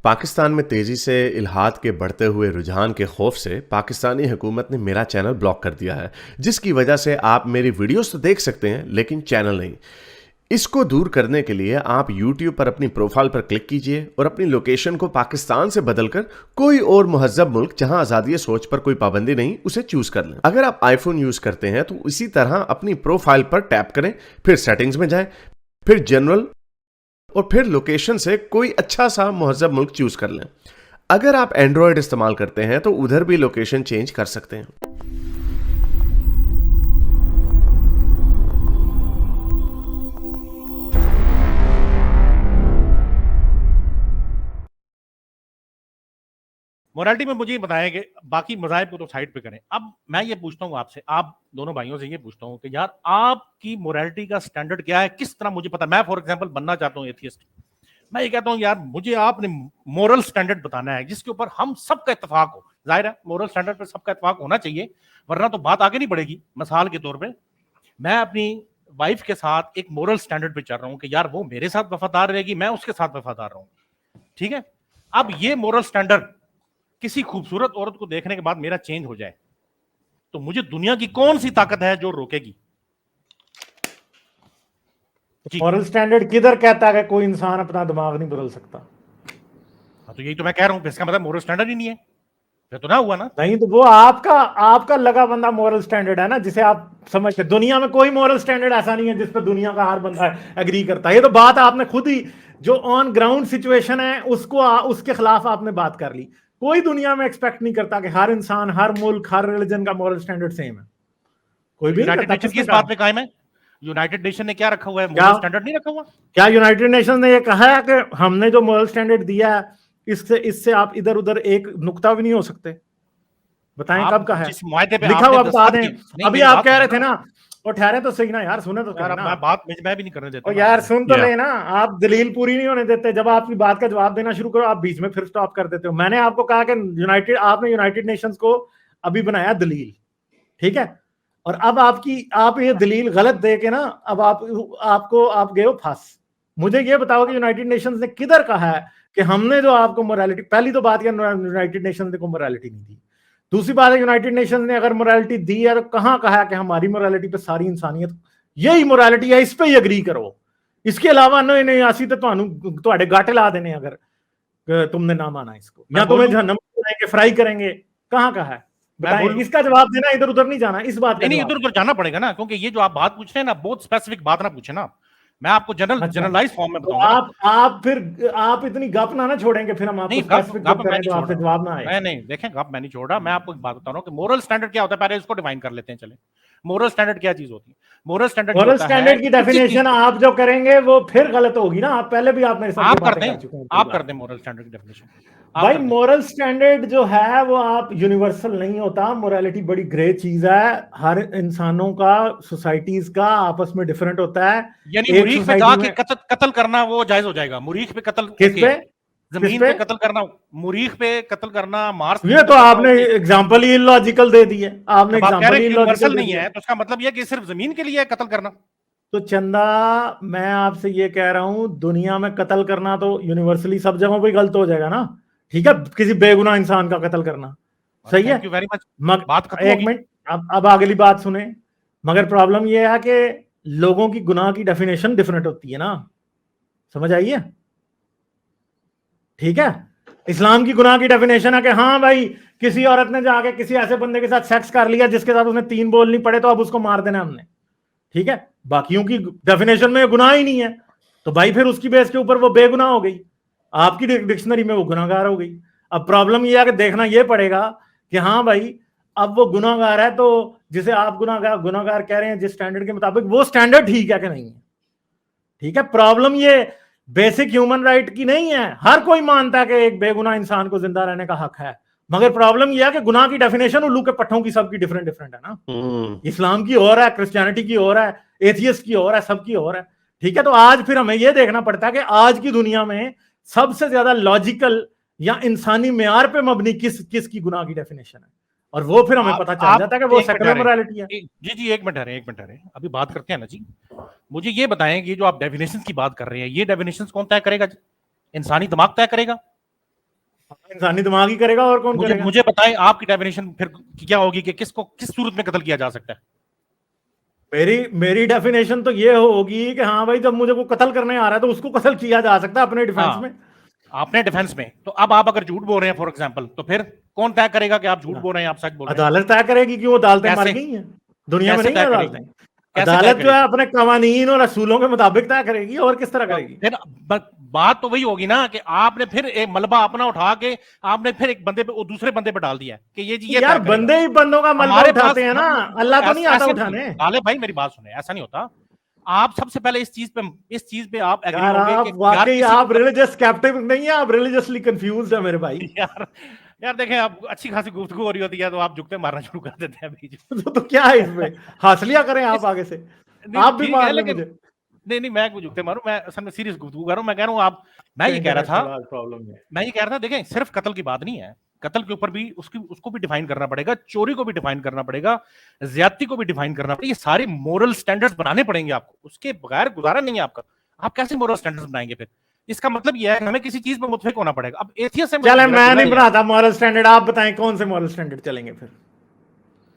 पाकिस्तान में तेजी से इल्हाद के बढ़ते हुए रुझान के खौफ से पाकिस्तानी हुकूमत ने मेरा चैनल ब्लॉक कर दिया है, जिसकी वजह से आप मेरी वीडियोस तो देख सकते हैं लेकिन चैनल नहीं। इसको दूर करने के लिए आप YouTube पर अपनी प्रोफाइल पर क्लिक कीजिए और अपनी लोकेशन को पाकिस्तान से बदलकर कोई और महज़्ज़ब मुल्क जहां आज़ादी सोच पर कोई पाबंदी नहीं उसे चूज कर लें। अगर आप आईफोन यूज करते हैं तो इसी तरह अपनी प्रोफाइल पर टैप करें, फिर सेटिंग्स में जाएं, फिर जनरल और फिर लोकेशन से कोई अच्छा सा महज़्ज़ब मुल्क चूज कर लें। अगर आप एंड्रॉयड इस्तेमाल करते हैं तो उधर भी लोकेशन चेंज कर सकते हैं। मोरालिटी में मुझे ये बताया कि बाकी मज़ाहिब को तो साइड पे करें। अब मैं ये पूछता हूँ आपसे, आप दोनों भाइयों से ये पूछता हूँ कि यार आपकी मोरालिटी का स्टैंडर्ड क्या है, किस तरह मुझे पता। मैं फॉर एग्जांपल बनना चाहता हूँ एथियस्ट। मैं ये कहता हूँ यार मुझे आपने मोरल स्टैंडर्ड बताना है जिसके ऊपर हम सबका इत्तेफाक हो। जाहिर है मोरल स्टैंडर्ड पर सबका इत्तेफाक होना चाहिए, वरना तो बात आगे नहीं बढ़ेगी। मिसाल के तौर पर मैं अपनी वाइफ के साथ एक मोरल स्टैंडर्ड पे चल रहा हूँ कि यार वो मेरे साथ वफादार रहेगी, मैं उसके साथ वफादार रहूँ, ठीक है। अब ये मोरल स्टैंडर्ड किसी खूबसूरत औरत को देखने के बाद मेरा चेंज हो जाए तो मुझे दुनिया की कौन सी ताकत है जो रोकेगी? मॉरल स्टैंडर्ड किधर कहता है कि कोई इंसान अपना दिमाग नहीं बदल सकता? हाँ तो यही तो मैं कह रहा हूं, इसका मतलब मोरल स्टैंडर्ड ही नहीं है, फिर तो ना हुआ ना। नहीं तो वो आपका लगा बंदा मॉरल स्टैंडर्ड है ना, जिसे आप समझते। दुनिया में कोई मॉरल स्टैंडर्ड ऐसा नहीं है जिस पर दुनिया का हर बंदा एग्री करता है। ये तो बात आपने खुद ही, जो ऑन ग्राउंड सिचुएशन है उसके खिलाफ आपने बात कर ली। कोई दुनिया में एक्सपेक्ट नहीं करता कि हर इंसान, हर मुल्क, हर रिलीजन का मॉरल स्टैंडर्ड सेम है। कोई भी नहीं यूनाइटेड करता। नेशन किस बात पे कायम है? यूनाइटेड नेशन ने क्या रखा हुआ है? क्या मॉरल स्टैंडर्ड नहीं रखा हुआ? क्या यूनाइटेड नेशन ने यह कहा है कि हमने जो मॉरल स्टैंडर्ड दिया है इससे आप इधर उधर एक नुक्ता भी नहीं हो सकते? बताएं कब का है लिखा हुआ, बता दें। अभी आप कह रहे थे ना, और ठहरे तो सही ना यार, सुने तो यार, ना। मैं भी नहीं करने देता और यार सुन तो लेना, आप दलील पूरी नहीं होने देते। जब आपकी बात का जवाब देना शुरू करो आप बीच में फिर स्टॉप कर देते हो। मैंने आपको कहा कि आपने यूनाइटेड नेशंस को अभी बनाया दलील, ठीक है। और अब आप ये दलील गलत दे के ना, अब आप गए हो फंस। मुझे ये बताओ कि यूनाइटेड नेशंस ने किधर कहा है कि हमने जो आपको मोरालिटी, पहली तो बात यूनाइटेड नेशंस ने को मोरालिटी नहीं दी। दूसरी बात है, यूनाइटेड नेशंस ने अगर मोरालिटी दी है तो कहां कहा है कि हमारी मोरालिटी पे सारी इंसानियत यही मोरालिटी है, इस पे ही अग्री करो। इसके अलावा नहीं आसी तो तुम्हारे गाटे ला देने अगर तुमने ना माना इसको, या तुम्हें जहन्नम में फ्राई करेंगे। कहां कहा है बताएं? इसका जवाब देना, इधर उधर नहीं जाना। इस बात नहीं, इधर उधर जाना पड़ेगा ना, क्योंकि ये जो आप बात पूछ रहे हैं ना, बहुत स्पेसिफिक बात ना पूछे ना। मैं आपको जनरलाइज फॉर्म में बताऊंगा। आप इतनी गप ना छोड़ेंगे, फिर हम आपको स्पेसिफिक गप करें तो आपसे जवाब ना आए। नहीं देखें, गप मैं नहीं छोड़ रहा। मैं आपको एक बात बता रहा हूं कि मोरल स्टैंडर्ड क्या होता है, पहले इसको डिफाइन कर लेते हैं। चले, मोरल स्टैंडर्ड क्या चीज होती है? मोरल स्टैंडर्ड की डेफिनेशन आप जो करेंगे वो फिर गलत होगी ना। आप पहले भी आप मेरे साथ बातें कर चुके हैं। आप कर दें मोरल स्टैंडर्ड की डेफिनेशन। भाई मोरल स्टैंडर्ड जो है वो आप यूनिवर्सल नहीं होता। मोरालिटी बड़ी ग्रे चीज है। हर इंसानों का, सोसाइटीज का आपस में डिफरेंट होता है। यानी मुरीख पे जाके कत्ल करना वो जायज हो जाएगा? मुरीख पे कत्ल, किस पे? जमीन पे कत्ल करना, मुरीख पे कत्ल करना, मार्स ये तो आपने एग्जांपल ही इलॉजिकल दे दी है। आपने एग्जांपल ही इलॉजिकल नहीं है, तो उसका मतलब यह कि सिर्फ जमीन के लिए कत्ल करना। तो चंदा, मैं आपसे ये कह रहा हूं, दुनिया में कत्ल करना तो यूनिवर्सली सब जगहों पे गलत हो जाएगा ना। ठीक है, किसी बेगुनाह इंसान का कत्ल करना सही है। Very much. बात एक मिनट, अब अगली बात सुने। मगर प्रॉब्लम यह है कि लोगों की गुनाह की डेफिनेशन डिफरेंट होती है ना, समझ आइए? ठीक है, इस्लाम की गुनाह की डेफिनेशन है कि हाँ भाई, किसी औरत ने जाके किसी ऐसे बंदे के साथ सेक्स कर लिया जिसके साथ उसने 3 बोल नहीं पड़े, तो अब उसको मार देना हमने। ठीक है, बाकियों की डेफिनेशन में गुनाह ही नहीं है, तो भाई फिर उसकी बेस के ऊपर वो बेगुनाह हो गई। आपकी डिक्शनरी में वो गुनाहगार हो गई। अब प्रॉब्लम ये है कि देखना ये पड़ेगा कि हाँ भाई, अब वो गुनाहगार है तो जिसे आप गुनाहगार कह रहे हैं, जिस स्टैंडर्ड के मुताबिक, वो स्टैंडर्ड ठीक है कि नहीं है? ठीक है, प्रॉब्लम ये बेसिक ह्यूमन राइट की नहीं है। हर कोई मानता है कि एक बेगुनाह इंसान को जिंदा रहने का हक है, मगर प्रॉब्लम यह है कि गुनाह की डेफिनेशन उल्लू के पट्टों की सबकी डिफरेंट डिफरेंट है ना। इस्लाम की और है, क्रिश्चियनिटी की और है, एथियस्ट की और है, सबकी और है। ठीक है, तो आज फिर हमें यह देखना पड़ता है कि आज की दुनिया में सबसे ज्यादा लॉजिकल या इंसानी मेयार पे मबनी किसकी गुनाह की डेफिनेशन है, और वो फिर हमें पता चल जाता है कि वो सेकुलर मोरालिटी है। जी एक मिनट है, अभी बात करते हैं ना जी। मुझे ये बताएं कि जो आप डेफिनेशंस की बात कर रहे हैं, ये डेफिनेशंस कौन तय करेगा? इंसानी दिमाग तय करेगा? इंसानी दिमाग ही करेगा, और कौन करेगा? मुझे बताएं आपकी डेफिनेशन फिर क्या होगी कि किसको किस सूरत में कत्ल किया जा सकता है? मेरी डेफिनेशन तो ये होगी कि हाँ भाई, जब मुझे वो कत्ल करने आ रहा है तो उसको कत्ल किया जा सकता है अपने डिफेंस हाँ, में। अपने डिफेंस में। तो अब आप अगर झूठ बोल रहे हैं फॉर एग्जांपल, तो फिर कौन तय करेगा कि आप झूठ बोल रहे हैं, आप सच बोल रहे हैं? अदालत तय करेगी कि वो अदालतें मर कैसे? गई हैं। दुनिया में कैसे नहीं है तय करेगी? अदालतें। कैसे तय अदालत जो है करेगी? अपने कवानीन और असूलों के मुताबिक तय करेगी, और किस तरह तो करेगी? फिर बात तो वही होगी ना कि आपने फिर एक मलबा अपना उठा के आपने फिर एक बंदे पे वो दूसरे बंदे पे डाल दिया है कि ये जी ये यार तय करेगा। बंदे ही बंदों का मलबा हमारे उठाते पास हैं ना, अल्लाह तो नहीं आता ऐसे उठाने। गाले भाई मेरी बात सुने, ऐसा नहीं होता। आप सबसे पहले इस चीज पे आप एग्री यार होंगे आप कि यार वाकई किसी आप रिलीजियस कैप्टिव नहीं है, आप रिलीजियसली कंफ्यूज्ड है मेरे भाई। यार यार देखें, आप अच्छी खासी गुफ्तगू हो रही होती है तो आप जुगते मारना शुरू कर देते हैं बीच में। तो क्या है इसमें? हासिलिया करें आप आगे से, नहीं आप भी ठीक है, मार लें लेकिन मुझे। नहीं मैं क्यों जुगते मारूं, मैं असल में सीरियस गुफ्तगू कर रहा हूं। मैं कह रहा हूं आप, मैं ये कह रहा था, इंटरनेशनल प्रॉब्लम है। मैं ये कह रहा था देखें, सिर्फ कत्ल की बात नहीं है, कत्ल के ऊपर भी उसको भी डिफाइन करना पड़ेगा, चोरी को भी डिफाइन करना पड़ेगा, ज्यादती को भी डिफाइन करना पड़ेगा। ये सारे मोरल स्टैंडर्ड्स बनाने पड़ेंगे आपको, उसके बगैर गुजारा नहीं है आपका। आप कैसे मोरल स्टैंडर्ड्स बनाएंगे फिर? इसका मतलब यह है कि हमें किसी चीज में मुतफिक होना पड़ेगा। अब एथियस्ट से चले, मेरा मैं गिला नहीं ही है। बनाता मॉरल स्टैंडर्ड, आप बताएं कौन से मॉरल स्टैंडर्ड चलेंगे फिर?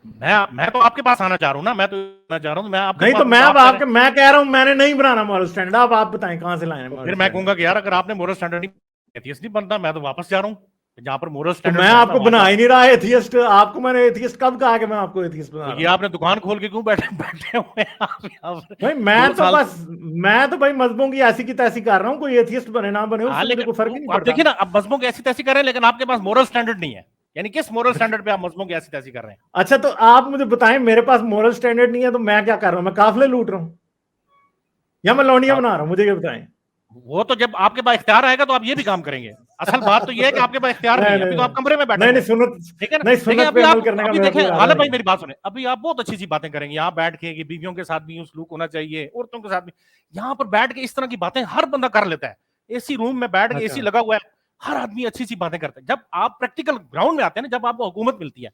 मैं तो आपके पास आना चाह रहा हूं ना, मैं तो आना चाह रहा हूं, मैं आपके नहीं पास तो मैं अब आप कह रहे हैं। मैं कह रहा हूं मैंने नहीं बनाना मॉरल स्टैंडर्ड, आप बताएं कहां से लाए तो मॉरल फिर मैं स्टैंडर्ड? कहूंगा कि यार अगर आपने मोरल स्टैंडर्ड नहीं, एथियस्ट नहीं बनता, मैं तो वापस जा रहा हूं जहां पर मोरल तो मैं स्टैंडर्ड्स हैं, मैं आपको वहां बना जा। ही नहीं रहा एथियस्ट, आपको मैंने एथियस्ट कब कहा कि मैं आपको एथियस्ट बना तो रहा ये हूं? आपने दुकान खोल के क्यों बैठे बैठे हुए हैं आप यहाँ पर भाई 2 साल मैं तो भाई मजहबों की ऐसी की तैसी कर रहा हूँ, कोई एथियस्ट बने ना बने हाँ, उससे मुझे लेकिन कोई फर्क ही नहीं आप पड़ता। देखिए ना, अब मजहबों की ऐसी तैसी कर रहे हैं, लेकिन आपके पास मोरल स्टैंडर्ड नहीं है। यानी किस मोरल स्टैंडर्ड पे आप मजहबों की ऐसी तैसी कर रहे हैं? अच्छा तो आप मुझे बताएं, मेरे पास मोरल स्टैंडर्ड नहीं है तो मैं क्या कर रहा हूं? मैं काफिले लूट रहा हूं या मैं लौंडियां बना रहा हूं? मुझे ये बताएं। वो तो जब आपके पास इख्तियार आएगा तो आप ये भी काम करेंगे। असल बात तो ये है कि आपके पास इख्तियार नहीं नहीं है, अभी नहीं तो आप कमरे में बैठे नहीं हुए नहीं, हैं। सुन्नत ठीक है ना? नहीं, देखिए सुन्नत पे अभी अमल आप करने का अभी मेरा देखें कोई इरादा हालत भाई, नहीं है। मेरी बात सुने, अभी आप बहुत अच्छी सी बातें करेंगे यहाँ बैठ के कि बीवियों के साथ भी यूं सलूक होना चाहिए, औरतों के साथ भी। यहाँ पर बैठ के इस तरह की बातें हर बंदा कर लेता है। एसी रूम में बैठ के, एसी अच्छा लगा हुआ है, हर आदमी अच्छी सी बातें करता है। जब आप प्रैक्टिकल ग्राउंड में आते हैं ना, जब आपको हुकूमत मिलती है,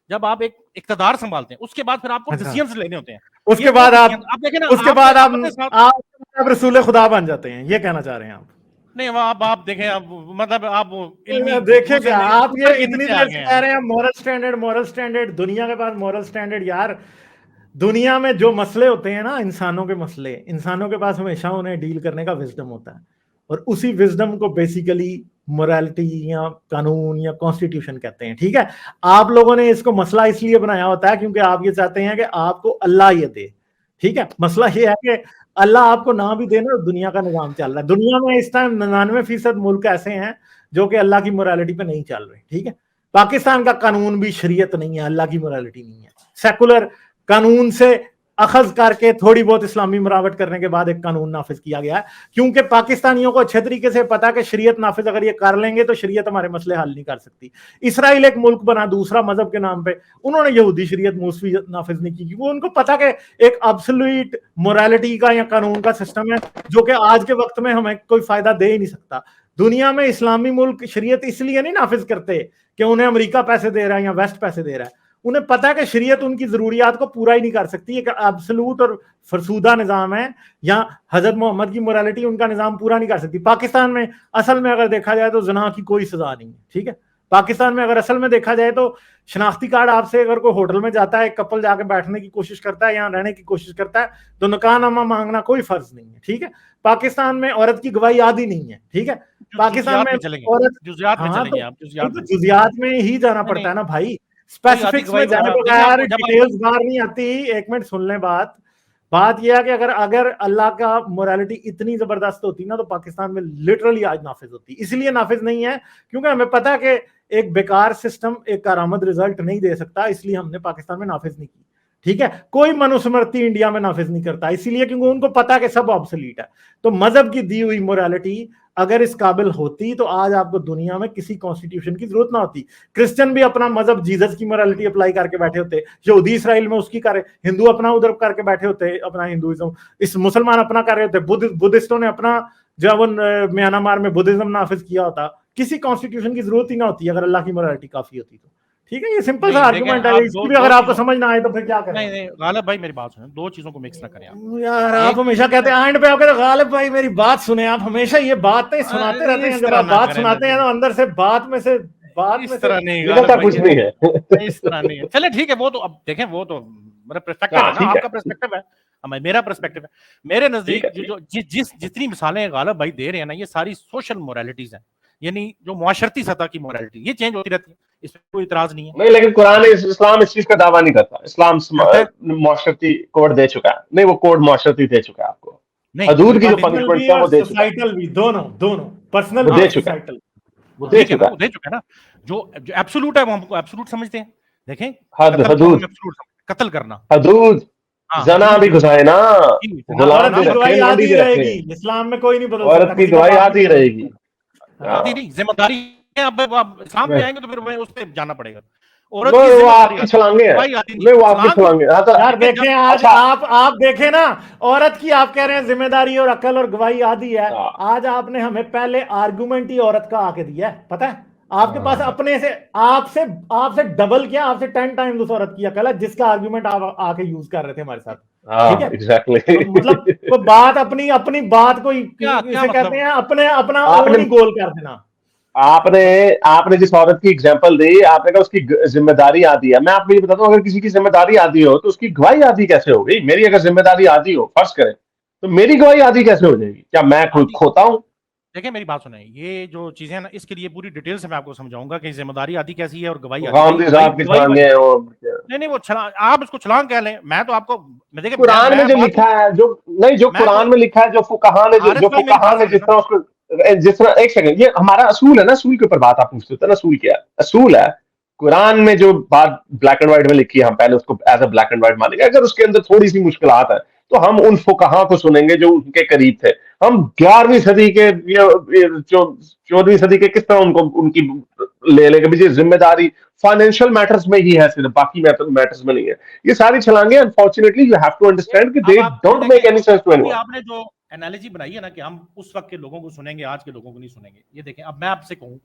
जब आप एक इक्तदार संभालते हैं, उसके बाद फिर आपको अच्छा, डिसीजंस लेने होते हैं। ये उसके वो बाद डिसीजन आप देखें ना, उसके आपने बाद अपने साथ आप रसूल खुदा बन जाते हैं, ये कहना चाह रहे हैं आप? नहीं, वो आप देखें, अब मतलब आप इल्मी देखें गुफ्तगू से क्या, आप ये ऊपर की इतनी नीचे आ देर गए से कह हैं। रहे हैं मॉरल स्टैंडर्ड, दुनिया के पास मॉरल स्टैंडर्ड। यार दुनिया में जो मसले होते हैं ना, इंसानों के मसले, इंसानों के पास हमेशा उन्हें डील करने का विजडम होता है, और उसी विजडम को बेसिकली मोरालिटी या कानून या कॉन्स्टिट्यूशन कहते हैं। ठीक है, आप लोगों ने इसको मसला इसलिए बनाया होता है क्योंकि आप ये चाहते हैं कि आपको अल्लाह ये दे। ठीक है, मसला ये है कि अल्लाह आपको ना भी देना, दुनिया का निजाम चल रहा है। दुनिया में इस टाइम 99% मुल्क ऐसे हैं जो कि अल्लाह की मोरालिटी पे नहीं चल रहे। ठीक है, पाकिस्तान का कानून भी शरीयत नहीं है, अल्लाह की मोरालिटी नहीं है। सेकुलर कानून से अखज करके थोड़ी बहुत इस्लामी मिलावट करने के बाद एक कानून नाफिज किया गया है, क्योंकि पाकिस्तानियों को अच्छे तरीके से पता है कि शरीयत नाफिज अगर ये कर लेंगे तो शरीयत हमारे मसले हल नहीं कर सकती। इसराइल एक मुल्क बना दूसरा मजहब के नाम पे, उन्होंने यहूदी शरीयत मूसवी नाफिज नहीं की, क्योंकि उनको पता कि एक एब्सोल्यूट मोरालिटी का या कानून का सिस्टम है जो कि आज के वक्त में हमें कोई फायदा दे ही नहीं सकता। दुनिया में इस्लामी मुल्क शरीयत इसलिए नहीं नाफिज करते कि उन्हें अमेरिका पैसे दे रहा है या वेस्ट पैसे दे रहा है, उन्हें पता है कि शरीयत उनकी जरूरियात को पूरा ही नहीं कर सकती। एक एब्सोल्यूट और फरसूदा निजाम है, या हजरत मोहम्मद की मोरालिटी उनका निजाम पूरा नहीं कर सकती। पाकिस्तान में असल में अगर देखा जाए तो जना की कोई सजा नहीं है। ठीक है, पाकिस्तान में अगर असल में देखा जाए तो शनाख्ती कार्ड आपसे अगर कोई होटल में जाता है, कपल जाके बैठने की कोशिश करता है, यहाँ रहने की कोशिश करता है, तो निकाहनामा मांगना कोई फर्ज नहीं है। ठीक है, पाकिस्तान में औरत की गवाही आदि नहीं है। ठीक है, पाकिस्तान में औरत, जुजियात में हाँ चलेंगे तो आप, जुजियात में जुजियात में ही जाना पड़ता नहीं, है ना भाई, कोई आधी स्पेसिफिक्स में गवाही जाने देखिए बगैर आप, जब डिटेल्स बाहर नहीं आती। एक मिनट सुन लें बात यह है कि अगर अल्लाह का मोरालिटी इतनी जबरदस्त होती ना तो पाकिस्तान में लिटरली आज नाफिज होती। इसलिए नाफिज नहीं है क्योंकि हमें पता है कि एक बेकार सिस्टम एक कारामद रिजल्ट नहीं दे सकता, इसलिए हमने पाकिस्तान में नाफिज नहीं की। ठीक है, कोई मनुस्मृति इंडिया में नाफिज नहीं करता, इसीलिए क्योंकि उनको पता है कि सब ऑब्सोलीट है। तो मजहब की दी हुई मोरालिटी अगर इस काबिल होती तो आज आपको दुनिया में किसी कॉन्स्टिट्यूशन की जरूरत ना होती। क्रिश्चियन भी अपना मजहब जीसस की मोरालिटी अप्लाई करके बैठे होते, यहूदी इसराइल में उसकी करे, हिंदू अपना उधर करके बैठे होते अपना हिंदुइज्म, इस मुसलमान अपना कर रहे होते, बुद्धिस्टों ने अपना जो वो म्यांमार में बुद्धिज्म नाफिज किया होता। किसी कॉन्स्टिट्यूशन की जरूरत ही ना होती अगर अल्लाह की मोरालिटी काफी होती तो। ठीक है, ये सिंपल सा नहीं, आर्गुमेंट देखें, है, आप इसकी दो भी दो अगर आपको चीज़ों समझ ना आए तो फिर क्या नहीं, करें? नहीं, गालिब भाई मेरी बात सुनें, 2 चीज़ों को मिक्स ना करें आप। यार आप एक हमेशा कहते हैं एंड पे आप कहते हैं गालिब भाई मेरी बात सुने, आप हमेशा ये बातें सुनाते रहते हैं, इस जब तरह आप ना बात करें सुनाते हैं नबी, तो अंदर से बात में इस तरह नहीं गालिब बिगड़ता भाई, कुछ नहीं है। इस तरह नहीं है। चलिए ठीक है, वो तो अब देखें, वो तो मेरा पर्सपेक्टिव हाँ है ना, ठीक है, आपका पर्सपेक्टिव है, मेरा पर्सपेक्टिव है। मेरे ठीक है, नजदीक जो जो जितनी मिसालें गालिब भाई दे रहे हैं ना, ये सारी सोशल मोरालिटीज हैं, यानी जो मुआशरती सतह की मोरालिटी, ये चेंज होती रहती है, इसमें कोई इतराज नहीं है। नहीं लेकिन कुरान इस्लाम इस चीज का दावा नहीं करता। इस्लाम करता है माशरती कोड दे चुका है। नहीं, वो कोड माशरती दे चुका है आपको। नहीं, कोई हदूद की जो बात नहीं, पर्सनल पनिशमेंट भी है और वो दे चुका है। सोसाइटल भी, दोनों दोनों पर्सनल वो भी दे और चुका है। सोसाइटल। वो दे ठीक है ना, चुका वो है। दे चुका है ना। जो जो एब्सोल्यूट है वो हमको एब्सोल्यूट समझते हैं। देखें, हद कत्ल को हम हदूद एब्सोल्यूट समझते, कत्ल करना, हदूद हाँ, जना हदूद भी जो है, घुसाए ना, औरत गुलाम जना भी की रखे, गवाही लौंडी आधी भी रखे, रहेगी, इस्लाम में कोई नहीं बदल औरत सकता, की किसी का गवाही बाप भी आधी नहीं बदल रहेगी। सकता। आती नहीं जिम्मेदारी है। अब इस्लाम पे आएंगे तो फिर हमें उस पर जाना पड़ेगा। औरत की वो जिम्मेदारी आपकी आती है, छलांगे हैं। गवाही आती नहीं, नहीं, वो आपकी छलांग तो छलांगे। हाँ तो यार देखें जब देखें, आज अच्छा, आप देखें ना, औरत की आप कह रहे हैं जिम्मेदारी और अकल और गवाही आधी है, हाँ, आज आपने हमें पहले आर्गुमेंट ही औरत का आके दिया है, पता है आपके पास हाँ, अपने से आपसे आपसे डबल किया, आपसे 10 टाइम्स उस औरत की अकल है जिसका आर्गुमेंट आप आके यूज कर रहे थे हमारे साथ। ठीक हाँ, है, एग्जैक्टली। तो मतलब वो बात अपनी अपनी बात को क्या क्या इसे कहते मतलब, हैं अपने अपना ओन आपने ही गोल कर देना। आपने आपने जिस औरत की एग्जांपल दी, आपने कहा उसकी जिम्मेदारी आधी है। मैं आपको ये बताता हूँ, अगर किसी की जिम्मेदारी आधी हो तो उसकी गवाही आधी कैसे हो गई? मेरी अगर जिम्मेदारी आधी हो, फर्ज करें, तो मेरी गवाही आधी कैसे हो जाएगी? क्या मैं आदि खोता हूं? देखिए मेरी बात सुने, ये जो चीजें हैं ना, इसके लिए पूरी डिटेल से मैं आपको समझाऊंगा कि जिम्मेदारी आती कैसी है और गवाही आती, भाई गांधी भाई साहब की गवाही छलांगे हैं वो। नहीं नहीं, वो छलांग, आप उसको छलांग कह लें, मैं तो आपको, मैं देखिए कुरान में मैं जो बात, लिखा है, जो नहीं, जो मैं कुरान कोई, में लिखा है, जो फुकहा ने हारिस जो भाई मेरी फुकहा बात ने सुने जिस ना, तरह उसको, जिस तरह, एक सेकंड, ये हमारा असूल है ना, असूल के ऊपर बात आप पूछते थे ना, असूल क्या है? असूल है, कुरान में जो बात ब्लैक एंड व्हाइट में लिखी है, हम पहले उसको as a black and white मानेंगे। अगर उसके अंदर थोड़ी सी मुश्किलात है तो हम उन फुकहा को सुनेंगे जो उनके करीब थे। हम 11वीं सदी के जो 14वीं सदी के किस तरह उनको उनकी ले लेंगे? मुझे जिम्मेदारी फाइनेंशियल मैटर्स में ही है, सिर्फ बाकी मैटर्स में नहीं है। ये सारी छलांगे, unfortunately you have to understand कि अब दे आप डोंट मेक देखें, एनी सेंस टू अभी एनीवन। आपने जो एनालॉजी बनाई है ना कि हम उस वक्त के लोगों को सुनेंगे, आज के लोगों को नहीं सुनेंगे, ये देखें, अब मैं आपसे कहूं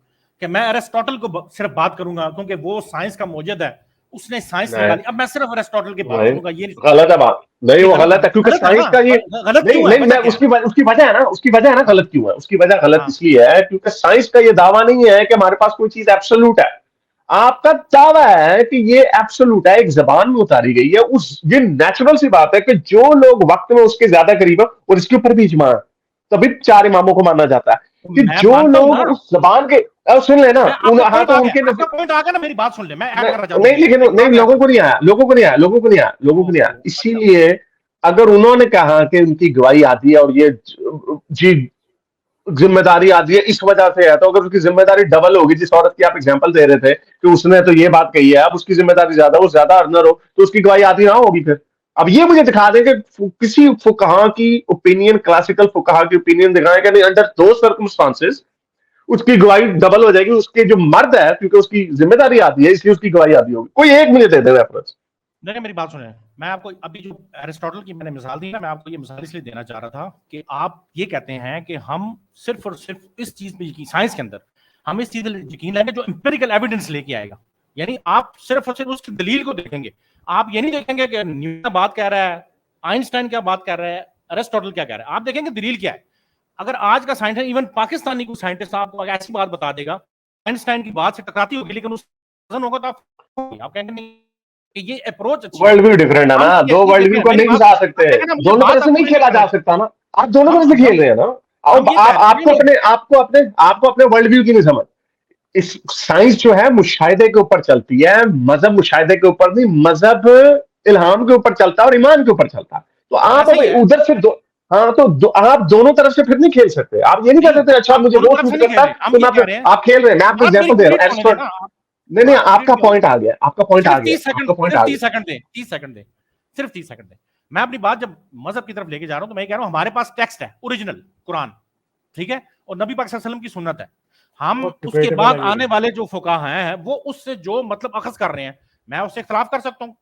कि मैं अरिस्टोटल को सिर्फ बात करूंगा क्योंकि वो साइंस का मौजूद है, उसने साइंस नहीं, निकाली, अब मैं सिर्फ अरिस्टोटल की बात नहीं, सुनूंगा, ये नहीं गलत सुनूंगा। है बात। नहीं, ये वो गलत है गलत ना, है, क्योंकि गलत है साइंस ना, का ये गलत नहीं, क्यों है, नहीं, वजह मैं क्या है? उसकी वजह है ना, उसकी वजह है ना, हाँ गलत क्यों है? उसकी वजह गलत हाँ, इसलिए है क्योंकि साइंस का ये दावा नहीं है कि हमारे पास कोई चीज एब्सोल्यूट है। आपका दावा है कि ये एब्सोल्यूट है, एक जबान में उतारी गई है। उस ये नेचुरल सी बात है कि जो लोग वक्त में उसके ज्यादा करीब है, और इसके ऊपर भी इजमा है, तभी 4 इमामों को माना जाता है तो कि मैं जो मानता हूं लोग ना, उस जबान के, सुन लेना, मैं उन, आपका हाँ, पॉइंट तो आ गया, उनके आपका पॉइंट आ गया ना, मेरी बात सुन ले, मैं ऐड करना चाहता हूँ, नहीं, ये लेकिन मेरी नहीं, बात ऐड लोगों को नहीं आया, लोगों को नहीं आया, लोगों को नहीं आया, लोगों को नहीं आया। अच्छा, इसीलिए अगर उन्होंने कहा कि उनकी गवाही आती है और ये जी जिम्मेदारी आती है इस वजह से है, तो अगर उसकी जिम्मेदारी डबल होगी, जिस औरत की आप एग्जांपल दे रहे थे कि उसने तो ये बात कही है, अब उसकी जिम्मेदारी ज्यादा, वो ज्यादा अर्नर हो, तो उसकी गवाही आती ना होगी फिर। अब ये मुझे दिखा दें कि किसी फुकहा की ओपिनियन, क्लासिकल फुकहा की ओपिनियन दिखाएं कि नहीं, अंडर दो सर्कमस्टांसेस उसकी गवाही डबल हो जाएगी। उसके जो मर्द है, क्योंकि उसकी जिम्मेदारी आती है, इसलिए उसकी गवाही आती होगी। कोई एक मुझे दे दे रेफरेंस। नहीं मेरी बात सुने, मैं आपको अभी जो एरिस्टोटल की मैंने मिसाल दी ना, मैं आपको ये मिसाल इसलिए देना चाह रहा था कि आप ये कहते हैं कि हम सिर्फ और सिर्फ इस चीज पे यकीन, साइंस के अंदर हम इस चीज पे यकीन लाएंगे जो एम्पिरिकल एविडेंस लेके आएगा, यानी आप सिर्फ और सिर्फ उसकी दलील को देखेंगे, आप ये नहीं देखेंगे कि न्यूटन बात कह रहा है, आइंस्टाइन क्या बात कर रहा है, एरिस्टोटल क्या कह रहा है, आप देखेंगे दलील क्या है। अगर आज का साइंटिस्ट, इवन पाकिस्तानी को साइंटिस्ट आपको ऐसी बात बता देगा, आइंस्टाइन की बात से टकराती होगी, लेकिन उस होगा तो आप कहेंगे नहीं कि ये अप्रोच अच्छी है। वर्ल्ड व्यू डिफरेंट है हम ना, दो ये वर्ल्ड देख व्यू रहे हैं, को मेरी नहीं बात, घुसा आप सकते। देखें ना, मुझे दोनों तरह बात से नहीं आपको खेला जा नहीं, सकता ना। आप दोनों तरह से हम खेल रहे हैं ना। अब ये कह रहे हैं, नहीं नहीं, आपको अपने वर्ल्ड व्यू की नहीं समझ। इस साइंस जो है मुशाहिदे के ऊपर चलती है, मजहब मुशाहिदे के ऊपर नहीं, मजहब इल्हाम के ऊपर चलता है और ईमान के ऊपर चलता है। तो आप ऐसा अब ही है, उधर से हाँ, तो आप दोनों तरफ से फिर नहीं खेल सकते। आप ये नहीं कह नहीं सकते अच्छा आप मुझे दोनों वो तरफ सूट से नहीं करता कह है रहे, हम तो ये मैं कह रहे हैं, आप खेल रहे हैं। मैं आपको बात मेरी एग्जाम्पल दे पूरी रहा तो हूँ। होने देना आप, नहीं, नहीं, बात पूरी आपका नहीं होने पॉइंट आ गया, आपका पॉइंट आ सिर्फ गया, 30 सेकंड, आपका पॉइंट सिर्फ आ 30 गया। सेकंड दे, 30 सेकंड दे, सिर्फ 30 सेकंड दे। मैं अपनी बात जब मजहब की तरफ लेके जा रहा हूं तो मैं कह रहा हूं हमारे पास टेक्स्ट है, ओरिजिनल कुरान, ठीक है, और नबी पाक सल्लल्लाहु अलैहि वसल्लम की सुन्नत है। हम बहुत उसके डिबेटेबल बाद है ये आने भी। वाले जो फुकाहा हैं वो उससे जो मतलब अखज कर रहे हैं, मैं उससे इख्तलाफ कर सकता हूं,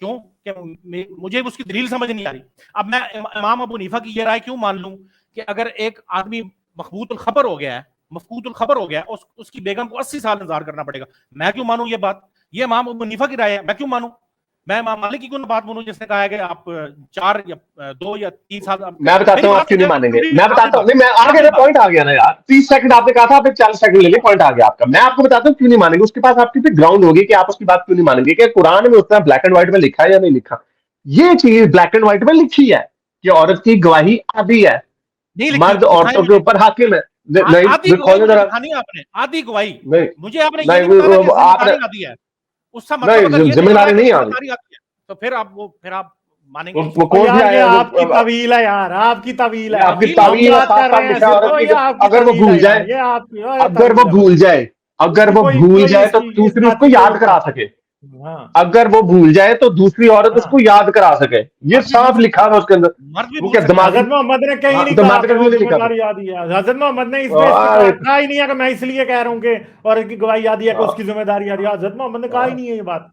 क्यों कि मुझे उसकी दलील समझ नहीं आ रही। अब मैं इमाम अबू हनीफा की ये राय क्यों मान लूं कि अगर एक आदमी मखबूतुल खबर हो गया है, मफकूतुल खबर हो गया, उसकी बेगम को 80 साल इंतजार करना पड़ेगा, मैं क्यों मानूं ये बात? ये इमाम अबू हनीफा की राय है, मैं क्यों मानूं? मैं इमाम मालिक की क्यों बात मानूं जिसने कहा है कि आप 4 या 2 या 3 साल? मैं बताता हूँ आप क्यों नहीं मानेंगे, मैं बताता हूँ, नहीं मैं आ गया, पॉइंट आ गया ना यार। 30 सेकंड आपने कहा था, आपने 40 सेकंड ले लिए, पॉइंट आ गया आपका। मैं आपको बताता हूँ क्यों नहीं मानेंगे, उसके पास आपकी भी ग्राउंड होगी कि आप उसकी बात क्यों नहीं मानेंगे, कि कुरान में उतना ब्लैक एंड व्हाइट में लिखा है या नहीं लिखा। ये चीज ब्लैक एंड व्हाइट में लिखी है कि औरत की गवाही आधी है, नहीं लिखी, मर्द दिखाएं औरतों के मुझे। ऊपर हाकिम है। आधी नहीं गवाही खोलो मुझे जरा। दिखानी है आपने, आधी गवाही। नहीं मुझे आपने ये नहीं बताना नहीं कि आपने, जिम्मेदारी आती है। उसका मतलब अगर नहीं ये नहीं बताया जिम्मेदारी कि नहीं आ रही। जिम्मेदारी आती है, तो फिर आप मानेंगे नहीं। वो ओ कौन सी यार, ये आया आपकी तवील है यार, आपकी तवील ये है। आपकी तवील हम तवील है, बात साफ कर साफ रहे हैं लिखा है सिर्फ, औरत ओ की। ये आपकी अगर वो तवील भूल है यार, जाए, ये आपकी, ओ ये अगर वो तवील है भूल भाई। जाए, अगर वो कोई भूल कोई जाए तो इसकी इस दूसरी बात उसको की कोई याद वो करा बात सके। नहीं। हाँ अगर वो भूल जाए तो दूसरी औरत हाँ, उसको याद करा सके, ये मर्द भी भूल साफ सकता लिखा है, हुआ उसके अंदर। मर्द भी वो भूल क्या सकता है। दिमागी? हजरत मोहम्मद ने कहीं हाँ, नहीं कहा दिमागी कि का वो क्यों नहीं लिखा था? जिम्मेदारी याद है। हजरत मोहम्मद ने इस बेस पे कहा ही नहीं है कि मैं इसलिए कह रहा हूँ कि औरत की गवाही याद है कि उसकी जिम्मेदारी याद है। हजरत मोहम्मद ने कहा ही नहीं है ये बात।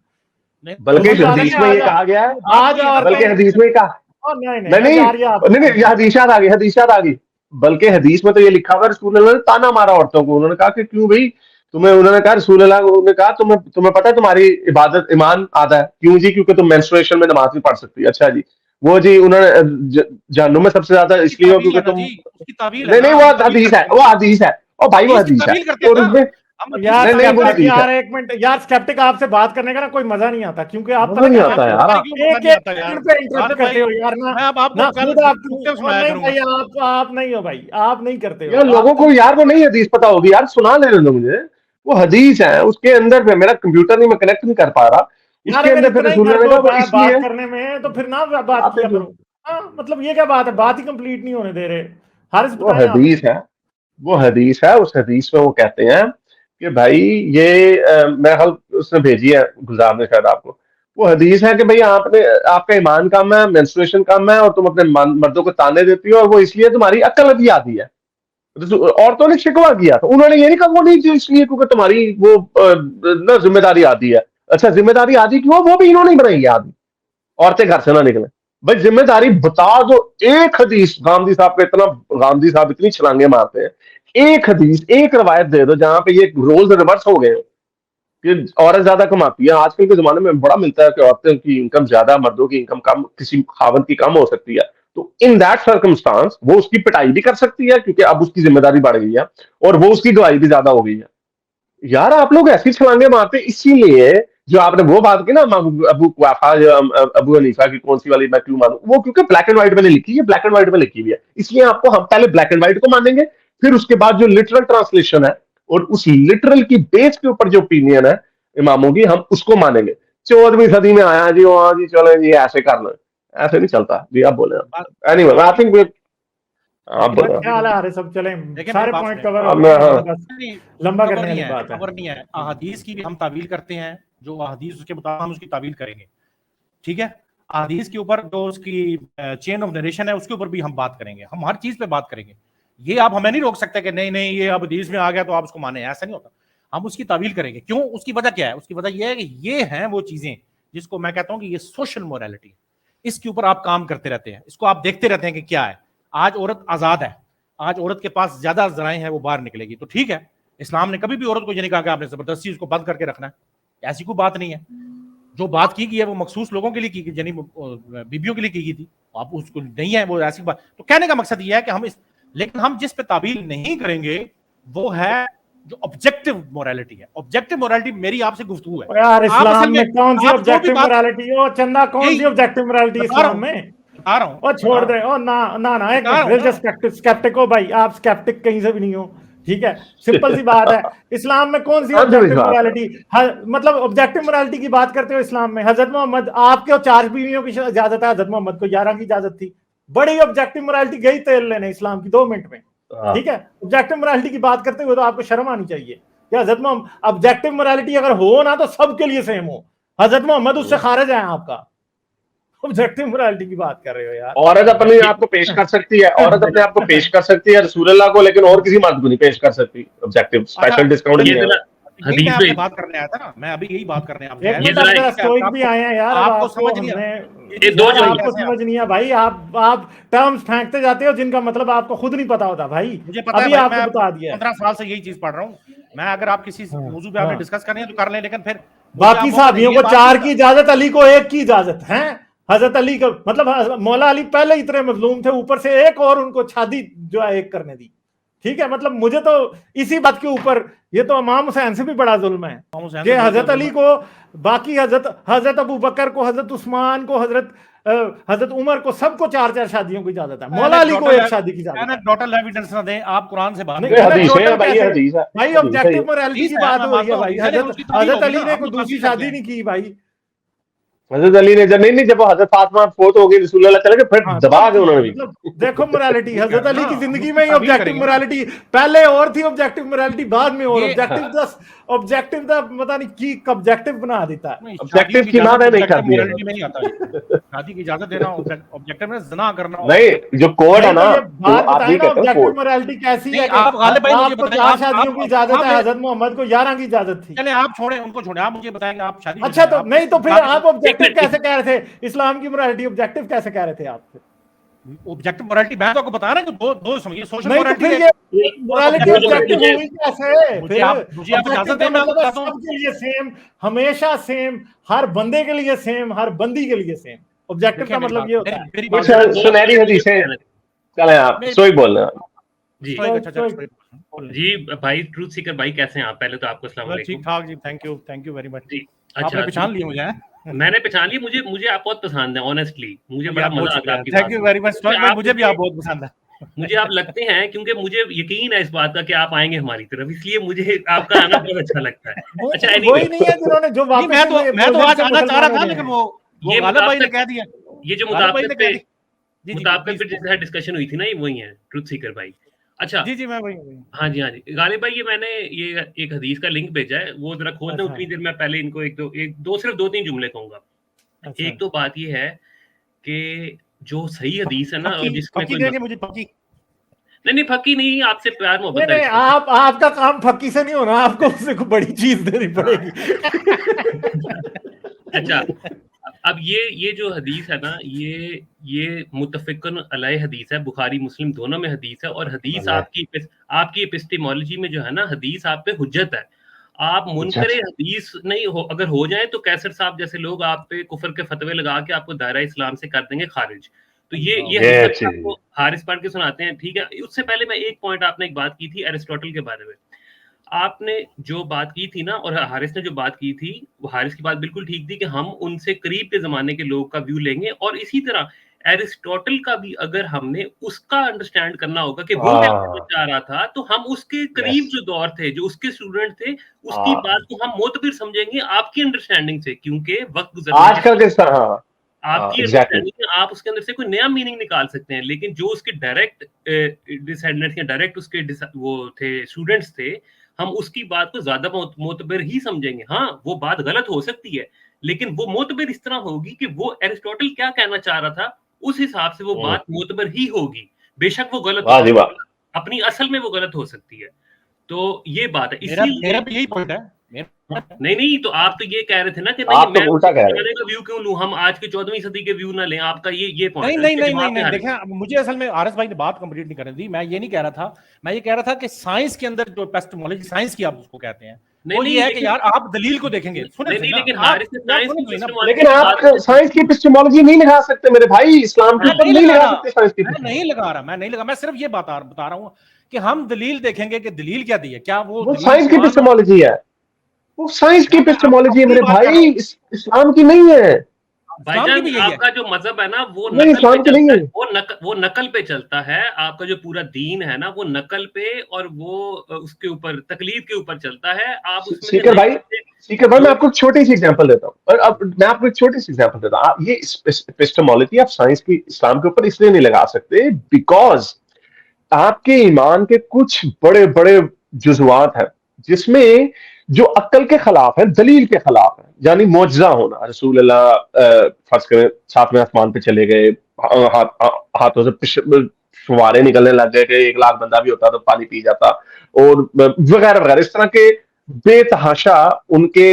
नहीं, बल्कि दूसरी मोहम्मद बात है ने कि हदीस में ये कहा गया है, वो बात आज वही है ना, बल्कि औरतें, हदीस में कहा, नहीं नहीं नहीं नहीं यार, ये आपकी नहीं नहीं, बात ये है। हदीसात आ गई, हदीसात आ गई। बल्कि हदीस में तो ये लिखा हुआ, रसूल अल्लाह ने ताना मारा औरतों को। उन्होंने कहा कि क्यों भाई तुम्हें, उन्होंने कहा रसूल अल्लाह, उन्होंने कहा तुम्हें तुम्हें पता है तुम्हारी इबादत ईमान आधा है, क्यों जी? क्योंकि तुम मेंस्ट्रुएशन में नमाज नहीं पढ़ सकती। अच्छा जी, वो जी उन्होंने जहन्नुम में सबसे ज्यादा उसकी इसलिए हो तावील क्योंकि है ना तुम, जी, उसकी तावील है नहीं ना, नहीं वो हम तावील हदीस है, करते हैं, वो हदीस है, ओ भाई वो हदीस की हदीस है। तावील करते हैं और ना, उसमें हम हदीस यार की नहीं नहीं तावील वो स्केप्टिक, करते हदीस हैं। है। यार एक मिनट यार, स्केप्टिक आपसे बात करने का ना कोई मजा नहीं आता, क्योंकि आप मजा पता नहीं क्या आता करते हो, यार। अरे क्यों मजा एक नहीं एक आता यार? पॉइंट पे इंटरप्ट खालिद करते भाई, हो यार ना। मैं अब आपको ना कल खुद आप, नुक्ते और सुनाया नहीं करूंगा। भाई, आप नहीं हो भाई, आप नहीं करते हो यार लोगों आप को, यार वो नहीं हदीस पता होगी यार, सुना लेने दो मुझे। वो हदीस है, उसके अंदर पे मेरा कंप्यूटर नहीं, मैं कनेक्ट नहीं कर पा रहा। यार उसके अगर अंदर फिर इतना ही रसूल ने दर्द कहा वो होता है बात इसलिए, करने में तो फिर ना बात बात है किया जो, करो। हाँ मतलब ये क्या बात है, बात ही कंप्लीट नहीं होने दे रहे। हारिस वो बताएं आप। हदीस है, वो हदीस है। उस हदीस में वो कहते हैं कि भाई ये मेरा ख्याल उसने भेजी है, गुलजार ने शायद आपको। वो हदीस है कि भाई आपने, आपका ईमान कम है, मेंस्ट्रुएशन कम है, और तुम अपने मर्दों को ताने देती हो, और वो इसलिए तुम्हारी अक्ल अभी आती है। औरतों ने शिकवा किया, तो उन्होंने ये नहीं कहा वो नहीं जो इसलिए क्योंकि तुम्हारी वो ना जिम्मेदारी आती है। अच्छा जिम्मेदारी आदि क्यों, वो भी इन्होंने ही बनाई है आदि, औरतें घर से ना निकले। भाई जिम्मेदारी बता दो। एक हदीस, गांधी साहब का इतना, गांधी साहब इतनी छलांगे मारते हैं, एक हदीस, एक रवायत दे दो जहां पे ये रोल्स रिवर्स हो गए हो कि औरत ज्यादा कमाती है। आजकल के जमाने में बड़ा मिलता है कि औरतों की इनकम ज्यादा, मर्दों की इनकम कम, किसी खावत की कम हो सकती है। तो इन दैट सर्कमस्टांस वो उसकी पिटाई भी कर सकती है क्योंकि अब उसकी जिम्मेदारी बढ़ गई है, और वो उसकी गवाही भी ज्यादा हो गई है। यार आप लोग ऐसी छलांगे मारते, इसीलिए जो आपने वो बात की ना, अबू क्वाफा या अबू हनीफा की कौन सी वाली मैं क्यों मानूं, वो क्योंकि ब्लैक एंड व्हाइट में नहीं लिखी है, ब्लैक एंड व्हाइट में लिखी हुई है, इसलिए आपको, हम पहले ब्लैक एंड व्हाइट को मानेंगे, फिर उसके बाद जो लिटरल ट्रांसलेशन है और उस लिटरल की बेस के ऊपर जो ओपिनियन है इमामों की, हम उसको मानेंगे। 14वीं सदी में आया जी, हाँ जी चलो जी ऐसे कर लो, ऐसे नहीं चलता जी। आप बोले, बात एनीवे आई बात थिंक, आप लेकिन मेरा बोले। ख्याल है हारिस, सब चले, देखिए मेरी सारे बात पॉइंट सुने, कवर हो अब गए मैं, हैं, हाँ, अब बस नहीं लंबा कवर करने नहीं वाली है, बात है। कवर नहीं है। अहादीस की भी हम तावील करते हैं, जो अहादीस उसके मुताबिक हम उसकी तावील करेंगे, ठीक है। अहादीस के ऊपर जो उसकी चेन ऑफ नरेशन है उसके ऊपर भी हम बात करेंगे, हम हर चीज पे बात करेंगे। ये आप हमें नहीं रोक सकते कि नहीं नहीं ये अब हदीस में आ गया तो आप उसको माने, ऐसा नहीं होता। हम उसकी तावील करेंगे। क्यों? उसकी वजह क्या है? उसकी वजह यह है कि ये हैं वो चीजें जिसको मैं कहता हूं कि ये सोशल मोरालिटी, इसके ऊपर आप काम करते रहते हैं, इसको आप देखते रहते हैं कि क्या है। आज औरत आजाद है, आज औरत के पास ज्यादा जराए हैं, वो बाहर निकलेगी तो ठीक है। इस्लाम ने कभी भी औरत को ये नहीं कहा कि आपने जबरदस्ती उसको बंद करके रखना है, ऐसी कोई बात नहीं है। जो बात की गई है वो मखसूस लोगों के लिए की गई, यानी बीबियों के लिए की गई थी। आप उसको नहीं है वो ऐसी बात, तो कहने का मकसद ये है कि हम इस, लेकिन हम जिस पे ताबील नहीं करेंगे वो है जो ऑब्जेक्टिव मोरालिटी है। ऑब्जेक्टिव मोरालिटी मेरी आपसे गुफ्तगू है। और यार आप इस्लाम असल में में कौन सी आप जो भी ऑब्जेक्टिव बात, मोरालिटी है, ओ चंदा, कौन सी यही ऑब्जेक्टिव मोरालिटी बता रहा इस्लाम हूं, में? बता रहा हूं, ओ बता छोड़ रहा हूं, दे, ओ ना ना ना, एक बता मिनट, रहा हूं ना। रिलीजियस स्केप्टिक हो भाई आप, स्केप्टिक कहीं से भी नहीं हो, ठीक है। सिंपल सी बात है, इस्लाम में कौन सी ऑब्जेक्टिव अंधविश्वास है। मोरालिटी, मतलब ऑब्जेक्टिव मोरालिटी की बात करते हो इस्लाम में। हजरत मोहम्मद, आपके और 4 बीवियों की इजाजत है, हजरत मोहम्मद को 11 की इजाजत थी। बड़ी ऑब्जेक्टिव मोरालिटी गई तेल लेने इस्लाम की 2 मिनट में, हाँ। ठीक है। ऑब्जेक्टिव मोरालिटी की बात करते हुए तो आपको शर्म आनी चाहिए। या हजरत मोहम्मद, ऑब्जेक्टिव मोरालिटी अगर हो ना तो सबके लिए सेम हो, हजरत मोहम्मद उससे खारिज है आपका। ऑब्जेक्टिव मोरालिटी की बात कर रहे हो यार। औरत अपने आप को पेश कर सकती है, औरत अपने आप को पेश कर सकती है रसूलुल्लाह को, लेकिन और किसी मर्द को नहीं पेश कर सकती। ऑब्जेक्टिव अच्छा स्पेशल डिस्काउंट ये नहीं है वो। यही मैं हदीस आपसे में बात करने आया था ना, मैं अभी यही बात करने आपसे एक आया मिनट, जरा- अब जरा स्टोइक भी आए हैं यार, अब आपको समझ नहीं हमने ये दो यार, जो- आपको समझ नहीं है भाई, आप टर्म्स फेंकते जाते हो जिनका मतलब आपको खुद नहीं पता होता भाई। मुझे पता है अभी भाई, आपको मैं बता दिया है। 15 साल से यही चीज पढ़ रहा हूँ। मैं अगर आप किसी हाँ, मौजूद पे आपने हाँ। डिस्कस करनी है तो कर लें, लेकिन फिर बाकी साहबियों को 4 की इजाजत, अली को 1 की इजाजत है। हजरत अली का मतलब मौला अली पहले इतने मजलूम थे, ऊपर से एक और उनको शादी जो है एक करने दी। ठीक है, मतलब मुझे तो इसी बात के ऊपर, ये तो इमाम हुसैन से भी बड़ा जुल्म है कि हजरत अली को, बाकी हजरत अबू बकर को, हजरत उस्मान को, हजरत उमर को, सबको 4 शादियों की इजाजत है। मौला अली को 1 शादी की इजाजत है। एनेक्डोटल एविडेंस ना दें, आप कुरान से बात नहीं, ये हदीस है anecdotal भाई, ये कैसे? हदीस है, भाई हदीस है ऑब्जेक्टिव ये। मोरालिटी की हदीस है, बात मैं हो रही है मानता भाई। हूँ, मैंने उसकी तारीफ हजरत होगी अली ना, ने हम कोई तो दूसरी तासीर शादी करते नहीं की भाई। हजरत अली ने जब नहीं जब हजरत फातिमा फोत हो गई, रसूलुल्लाह चले गए, फिर हाँ, दबा तब के उन्होंने भी। मतलब देखो मोरालिटी, ठीक है हजरत अली ना, की हम जिंदगी उसकी में ही तारीफ ऑब्जेक्टिव करेंगे ना। मोरालिटी पहले और थी, ऑब्जेक्टिव मोरालिटी बाद में और ये ऑब्जेक्टिव दा पता नहीं की ऑब्जेक्टिव बना देता है। नहीं, शादियों ऑब्जेक्टिव की की इजाजत माने नहीं ऑब्जेक्टिव कर दिया मोरालिटी में नहीं आता है। शादी की इजाजत देना ऑब्जेक्टिव में, जना करना नहीं, जो कोड है नहीं तो ना, ये तो बात आप बताए ये ना, कहते हो ऑब्जेक्टिव कोड। मोरालिटी कैसी नहीं, है कि आप गालिब भाई मुझे आपको बताएं, 4 शादियों की इजाजत है, आप हजरत मोहम्मद को 11 की इजाजत थी। चले आप छोड़े, उनको छोड़े, आप मुझे बताएंगे आप शादी अच्छा, तो आप नहीं तो फिर आप एक ऑब्जेक्टिव मिनट, कैसे कह रहे थे? इस्लाम की मोरालिटी ऑब्जेक्टिव कैसे कह रहे थे आप? ऑब्जेक्टिव मोरालिटी मैं तो आपको बता रहा हूं कि दो समझिए, सोशल नहीं तो मोरालिटी फिर है। ये मोरालिटी जो- ऑब्जेक्टिव मुझे- हुई कैसे? मुझे फिर आप इजाजत ऑब्जेक्टिव दें, का मैं आपको मतलब है बताता हूं। सबके लिए सेम, हमेशा सेम, हर बंदे के लिए सेम, हर बंदी के लिए सेम। ऑब्जेक्टिव देखिए का मेरी मतलब बात, ये होता है। मेरी कुछ बात जरा सुनिए। दो सुनहरी मुझे हदीसें, कहना- चले आप मेरी- सोई बोल रहे हैं। जी स्टोइक, अच्छा स्टोइक। स्टोइक बोल लें। जी भाई, ट्रूथ सीकर भाई कैसे हैं आप? पहले तो आपको अस्सलाम बस वालेकुम। ठीक ठाक जी, थैंक यू वेरी मच। जी, आपने अच्छा, पहचान लिया मुझे, हैं? मैंने पहचान लिया, मुझे आप बहुत पसंद है, ऑनेस्टली मुझे मुझे बड़ा आप बहुत मजा आता है शुक्रिया, आपकी थैंक बात यू सुन वेरी के। मच स्टोइक भाई, मुझे भी आप बहुत पसंद है। मुझे आप लगते हैं, क्योंकि मुझे यकीन है इस बात का कि आप आएंगे हमारी तरफ, इसलिए मुझे आपका आना बहुत अच्छा लगता है। अच्छा, वही एनीवे, नहीं है जिन्होंने जो नहीं, वापस मैं तो आज से आना चाह रहा मुसलमान हो था, गए लेकिन हैं। वो ये गालिब भाई ने मुताबिकत कह दिया। ये जो गालिब भाई ने मुताबिकत कह पे दी। जी जी मुताबिकत पे प्लीज। जिस डिस्कशन हुई थी ना, ये वही है ट्रूथ सीकर भाई। अच्छा, जी जी मैं वही हाँ जी, हाँ जी, गालिब भाई, ये मैंने ये एक हदीस का लिंक भेजा है, वो जरा खोल दें। अच्छा, उतनी देर मैं पहले इनको सिर्फ 2-3 जुमले कहूंगा। अच्छा। एक तो बात ये है कि जो सही हदीस है ना, और फकी जिसमें फकी कोई देंगे मुझे, फकी। नहीं फकी नहीं, आपसे प्यार नहीं मोहब्बत नहीं, है। आपका काम फक्की से नहीं होना, आपको उससे कोई बड़ी चीज देनी पड़ेगी। अच्छा, अब ये जो हदीस है ना, ये मुत्तफ़िक़ुन अलैह हदीस है, बुखारी मुस्लिम दोनों में हदीस है, और हदीस आपकी एपिस्टेमोलॉजी में जो है ना, हदीस आप पे हुज्जत है। आप मुनकरे हदीस नहीं हो, अगर हो जाए तो कैसर साहब जैसे लोग आप पे कुफर के फतवे लगा के आपको दायरा इस्लाम से कर देंगे खारिज। तो ये हदीस आपको हारिस पढ़ के सुनाते हैं, ठीक है। उससे पहले मैं एक पॉइंट, आपने एक बात की थी एरिस्टोटल के बारे में, आपने जो बात की थी ना, और हारिस ने जो बात की थी, वो हारिस की बात बिल्कुल ठीक थी कि हम उनसे करीब के जमाने के लोग का व्यू लेंगे, और इसी तरह एरिस्टोटल का भी अगर हमने उसका अंडरस्टैंड करना होगा कि वो क्या कहना चाह रहा था, तो हम उसके करीब जो दौर थे, जो उसके स्टूडेंट थे, उसकी बात को हम मोतबिर समझेंगे आपकी अंडरस्टैंडिंग से, क्योंकि वक्त गुजरने आजकल के आपकी अंडरस्टैंडिंग में आप उसके अंदर से कोई नया मीनिंग निकाल सकते हैं, लेकिन जो उसके डायरेक्ट डिसेंडेंट्स या डायरेक्ट उसके वो थे, स्टूडेंट्स थे, हम उसकी बात को ज्यादा मोतबर ही समझेंगे। हाँ, वो बात गलत हो सकती है, लेकिन वो मोतबर इस तरह होगी कि वो एरिस्टोटल क्या कहना चाह रहा था, उस हिसाब से वो बात मोतबर ही होगी, बेशक वो गलत हो, अपनी असल में वो गलत हो सकती है। तो ये बात है, इसलिए मेरा भी यही पॉइंट है। नहीं, तो आप तो ये कह रहे थे ना कि आप मैं तो उल्टा कह रहे हैं। का व्यू क्यों लूं, हम आज के 14वीं सदी के व्यू ना लें, आपका ये पॉइंट नहीं, देखिए मुझे असल में आरएस भाई ने बात कंप्लीट नहीं करनी दी। मैं ये नहीं कह रहा था, मैं ये कह रहा था कि साइंस के अंदर जो एपिस्टेमोलॉजी, साइंस की आप उसको कहते हैं, वो ये है कि यार आप दलील को देखेंगे। लेकिन हारिस ने साइंस की एपिस्टेमोलॉजी, लेकिन आप साइंस की एपिस्टेमोलॉजी नहीं लगा सकते मेरे भाई, इस्लाम के ऊपर नहीं लगा सकते साइंस की। मैं नहीं लगा, मैं सिर्फ ये बता रहा हूँ कि हम दलील देखेंगे कि दलील क्या दी है, क्या वो साइंस की एपिस्टेमोलॉजी है, वो साइंस की एपिस्टेमोलॉजी है मेरे भाई, इस्लाम की नहीं है। भाईजान, आपका जो मजहब है ना, वो नकल पे चलता है, वो नकल पे चलता है। आपका जो पूरा दीन है ना, वो नकल पे और वो उसके ऊपर तकलीद के ऊपर चलता है। आप सीकर भाई मैं आपको एक छोटी सी एग्जांपल देता हूँ, और अब मैं आपको एक छोटी सी एग्जांपल देता हूँ। ये एपिस्टेमोलॉजी आप साइंस की इस्लाम के ऊपर इसलिए नहीं लगा सकते बिकॉज आपके ईमान के कुछ बड़े बड़े जुज़वात हैं जिसमें जो अक्ल के खिलाफ है, दलील के खिलाफ है, यानी मौजज़ा होना। रसूल अल्लाह फर्ज करें 7वें आसमान पे चले गए, हाथों से फुवारे निकलने लग गए कि 1 लाख बंदा भी होता तो पानी पी जाता, और वगैरह वगैरह, इस तरह के बेतहाशा उनके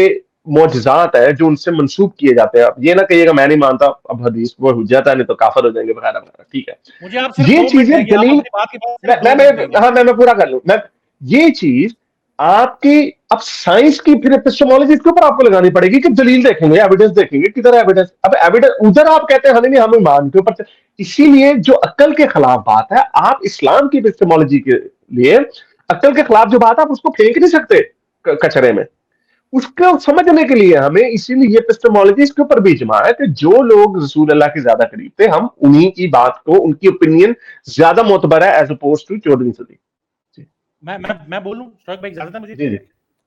मौजज़ात है जो उनसे मंसूब किए जाते हैं। अब ये ना कहिएगा मैं नहीं मानता, अब हदीस वो हुज्जत है नहीं तो काफिर हो जाएंगे वगैरह वगैरह, ठीक है। मुझे आप सिर्फ ये 2 मिनट चीजें देंगे, आप दलील, अपनी बात के बाद सिर्फ 2 मैं मिनट देंगे। हाँ मैं पूरा कर लूं। मैं ये चीज आपकी अब साइंस की फिर एपिस्टेमोलॉजी इसके ऊपर आपको लगानी पड़ेगी कि दलील देखेंगे, एविडेंस देखेंगे, किधर एविडेंस। अब एविडेंस उधर आप कहते हैं नहीं हम ईमान के ऊपर, इसीलिए जो अक्ल के खिलाफ बात है, आप इस्लाम की एपिस्टेमोलॉजी के लिए अक्ल के खिलाफ जो बात है आप उसको फेंक नहीं सकते कचरे में। उसको समझने के लिए हमें, इसीलिए ये एपिस्टेमोलॉजी इसके ऊपर भी इजमा है कि जो लोग रसूल अल्लाह के ज्यादा करीब थे, हम उन्हीं की बात को, उनकी ओपिनियन ज्यादा मोतबर है एज अपोज टू 14वीं सदी। मैं बोलूं शौक भाई, इजाजत है मुझे? जी जी,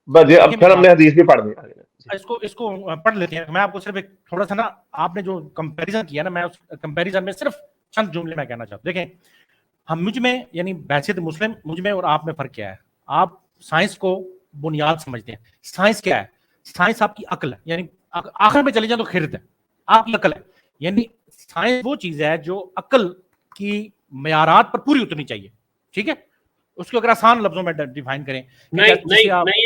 बस ये अब फिर हमने हदीस भी पढ़ दिया। इसको पढ़ लेते हैं। मैं आपको सिर्फ एक थोड़ा सा ना, आपने जो कंपैरिजन किया ना, मैं उस कंपैरिजन में सिर्फ चंद जुमले मैं कहना चाहता हूं। देखें, हम मुझ में यानी बैसियत मुस्लिम मुझ में और आप में फर्क क्या है? आप साइंस को बुनियाद समझते हैं। साइंस क्या है? साइंस आपकी अक्ल है, यानी आखिर में चले जाए तो खिरत है, आपकी अक्ल है। यानी साइंस वो चीज है जो अक्ल की मयारात पर पूरी उतरनी चाहिए, ठीक है? उसको अगर आसान लफ्जों में डिफाइन करें, नहीं,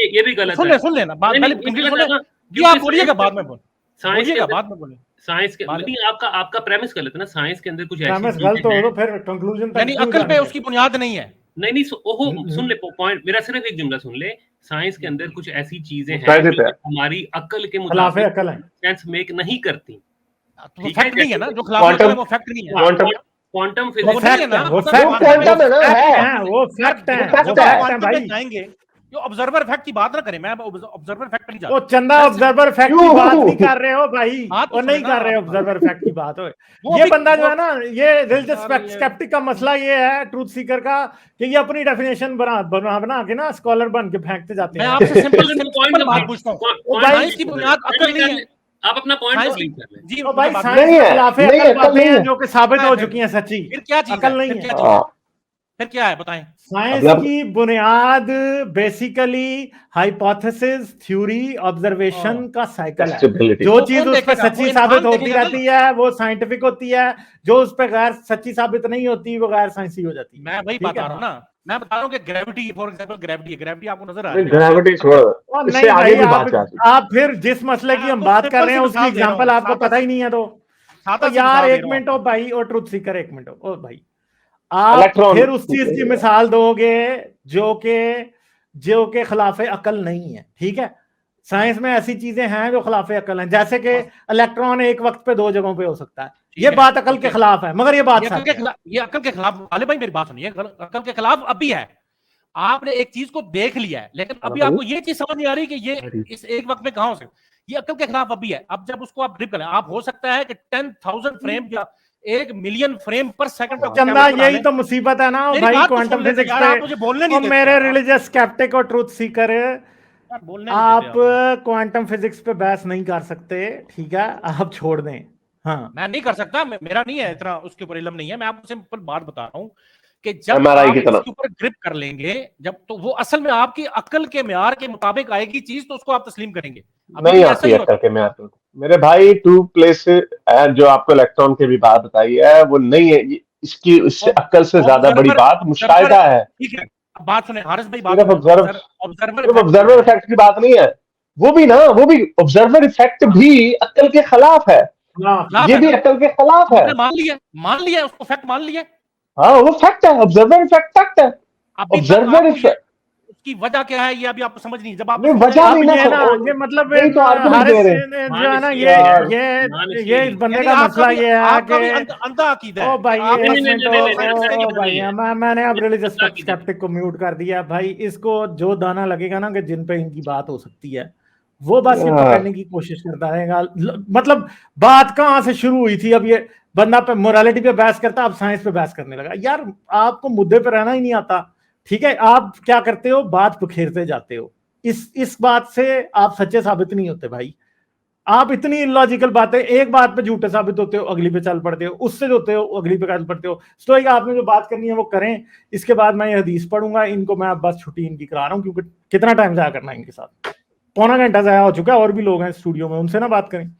ये भी गलत है। सुन लेना बात, पहले कंक्लूजन सुन लेना, जी आप बोलिएगा बाद में बोलिएगा बाद में बोले। साइंस के नहीं, आपका प्रेमिस गलत है ना। साइंस के अंदर कुछ ऐसी प्रेमिस गलत हो तो फिर कंक्लूजन यानी अक्ल पे उसकी बुनियाद नहीं है। नहीं सुन ले पॉइंट मेरा, सिर्फ एक जुमला सुन ले। साइंस के अंदर कुछ ऐसी चीजें हैं जो हमारी अक्ल के मुताबिक सेंस मेक नहीं करती। तो फैक्ट नहीं है ना, जो खिलाफ है वो फैक्ट नहीं है। क्वांटम फिजिक्स वो फैक्ट है, वो फैक्ट है भाई। जाएंगे जो ऑब्जर्वर फैक्ट की बात ना करें, मैं ऑब्जर्वर फैक्ट पे नहीं जाता। वो चंदा ऑब्जर्वर फैक्ट की बात नहीं कर रहे हो भाई, और नहीं कर रहे ऑब्जर्वर फैक्ट की बात हो। ये बंदा जो है ना, ये रिलीजियस स्केप्टिक का मसला ये है ट्रूथ सीकर का, कि ये अपनी डेफिनेशन बना के ना स्कॉलर बन के फेंकते जाते हैं। मैं आपसे सिंपल बात पूछता हूं, साइंस की बुनियाद अक्ल नहीं है। आप अपना पॉइंट कंप्लीट कर लें। जी भाई, साइंस के खिलाफ है बातें हैं जो कि साबित हो चुकी हैं सच्ची। फिर क्या चीज अकल नहीं है, फिर क्या है बताएं? साइंस की बुनियाद बेसिकली हाइपोथेसिस, थ्योरी, ऑब्जर्वेशन का साइकिल है। जो चीज उस पर सच्ची साबित होती रहती है वो साइंटिफिक होती है, जो उस पर गैर सच्ची साबित नहीं होती वो गैर साइंसी हो जाती है। मैं वही बता रहा हूँ ना, मैं बता रहा हूँ कि ग्रेविटी, फॉर एग्जांपल ग्रेविटी आपको नजर आ रही है? ग्रेविटी छोड़, इससे आगे भी बात कर। आप फिर जिस मसले की हम बात कर रहे हैं उसकी एग्जांपल आपको पता ही नहीं है तो यार एक मिनट हो भाई, और ट्रुथ सीकर एक मिनट हो भाई, आप फिर उस चीज की मिसाल दोगे जो के खिलाफ अकल नहीं है, ठीक है? साइंस में ऐसी चीजें हैं जो खिलाफ अकल हैं, जैसे कि इलेक्ट्रॉन एक वक्त पे 2 जगहों पे हो सकता है। ये बात अकल के खिलाफ है, मगर ये बात ये अकल के खिलाफ वाले भाई, मेरी बात सुनिए, अकल के खिलाफ अभी है। आपने एक चीज को देख लिया है, लेकिन अभी आपको ये चीज समझ नहीं आ रही कि ये इस एक वक्त में कहां हो सकता है। ये अकल के खिलाफ अभी है। अब जब उसको आप ड्रिप करें, आप हो सकता है कि 10,000 फ्रेम या 1 मिलियन फ्रेम पर सेकंड तक। चंदा, यही तो मुसीबत है ना भाई क्वांटम फिजिक्स पे। मुझे बोलने नहीं देते। मेरे रिलीजियस स्केप्टिक और ट्रूथ सीकर, आप क्वांटम फिजिक्स पे बहस नहीं कर सकते, ठीक है? आप छोड़ दें। हाँ, मैं नहीं कर सकता, मेरा नहीं है इतना उसके ऊपर इल्म नहीं है। मैं आपको सिंपल बात बता रहा हूँ कि जब आप इसके ऊपर ग्रिप कर लेंगे, जब तो वो असल में आपकी अकल के म्यार के मुताबिक आएगी चीज, तो उसको आप तस्लीम करेंगे। नहीं आती अकल के म्यार पे मेरे भाई। 2 प्लेस जो आपको इलेक्ट्रॉन की भी बात बताई है वो नहीं है, इसकी इससे अकल से ज्यादा बड़ी बात मुशाहिदा है। ठीक है, बात सुने हारिस भाई, ऑब्जर्वर इफेक्ट की बात नहीं है वो भी ना, वो भी ऑब्जर्वर इफेक्ट भी अकल के खिलाफ है। ये भी अकल के खिलाफ है। मान लिया उसको, फैक्ट मान लिया। हाँ, वो फैक्ट है, ऑब्जर्वर इफेक्ट फैक्ट है। ऑब्जर्वर इफेक्ट उसकी वजह क्या है ये अभी आपको समझ नहीं। जब आप वजह नहीं ना, ये मतलब जो है ना, ये इस बंदे का मसला ये है कि अंधा अकीदा है। ओ भाई, मैंने अब रिलीजियस स्केप्टिक को म्यूट कर दिया भाई। इसको जो दाना लगेगा ना कि जिन पे इनकी बात हो सकती है, वो बस ये पकड़ने की कोशिश करता रहेगा। मतलब बात कहाँ से शुरू हुई थी, अब ये बंदा पे मोरालिटी पे बहस करता, अब साइंस पे बहस करने लगा। यार, आपको मुद्दे पे रहना ही नहीं आता, ठीक है? आप क्या करते हो, बात बिखेरते जाते हो। इस बात से आप सच्चे साबित नहीं होते भाई। आप इतनी इलॉजिकल बातें, एक बात पे झूठे साबित होते हो, अगली पे चल पड़ते हो, उससे होते हो, अगली पे चल पड़ते हो। स्टोइक, आपने जो बात करनी है वो करें, इसके बाद मैं ये हदीस पढ़ूंगा। इनको मैं अब बस छुट्टी इनकी करा रहा हूँ, क्योंकि कितना टाइम जाया करना है इनके साथ। 1.25 घंटा जाया हो चुका है, और भी लोग हैं स्टूडियो में, उनसे ना बात करें।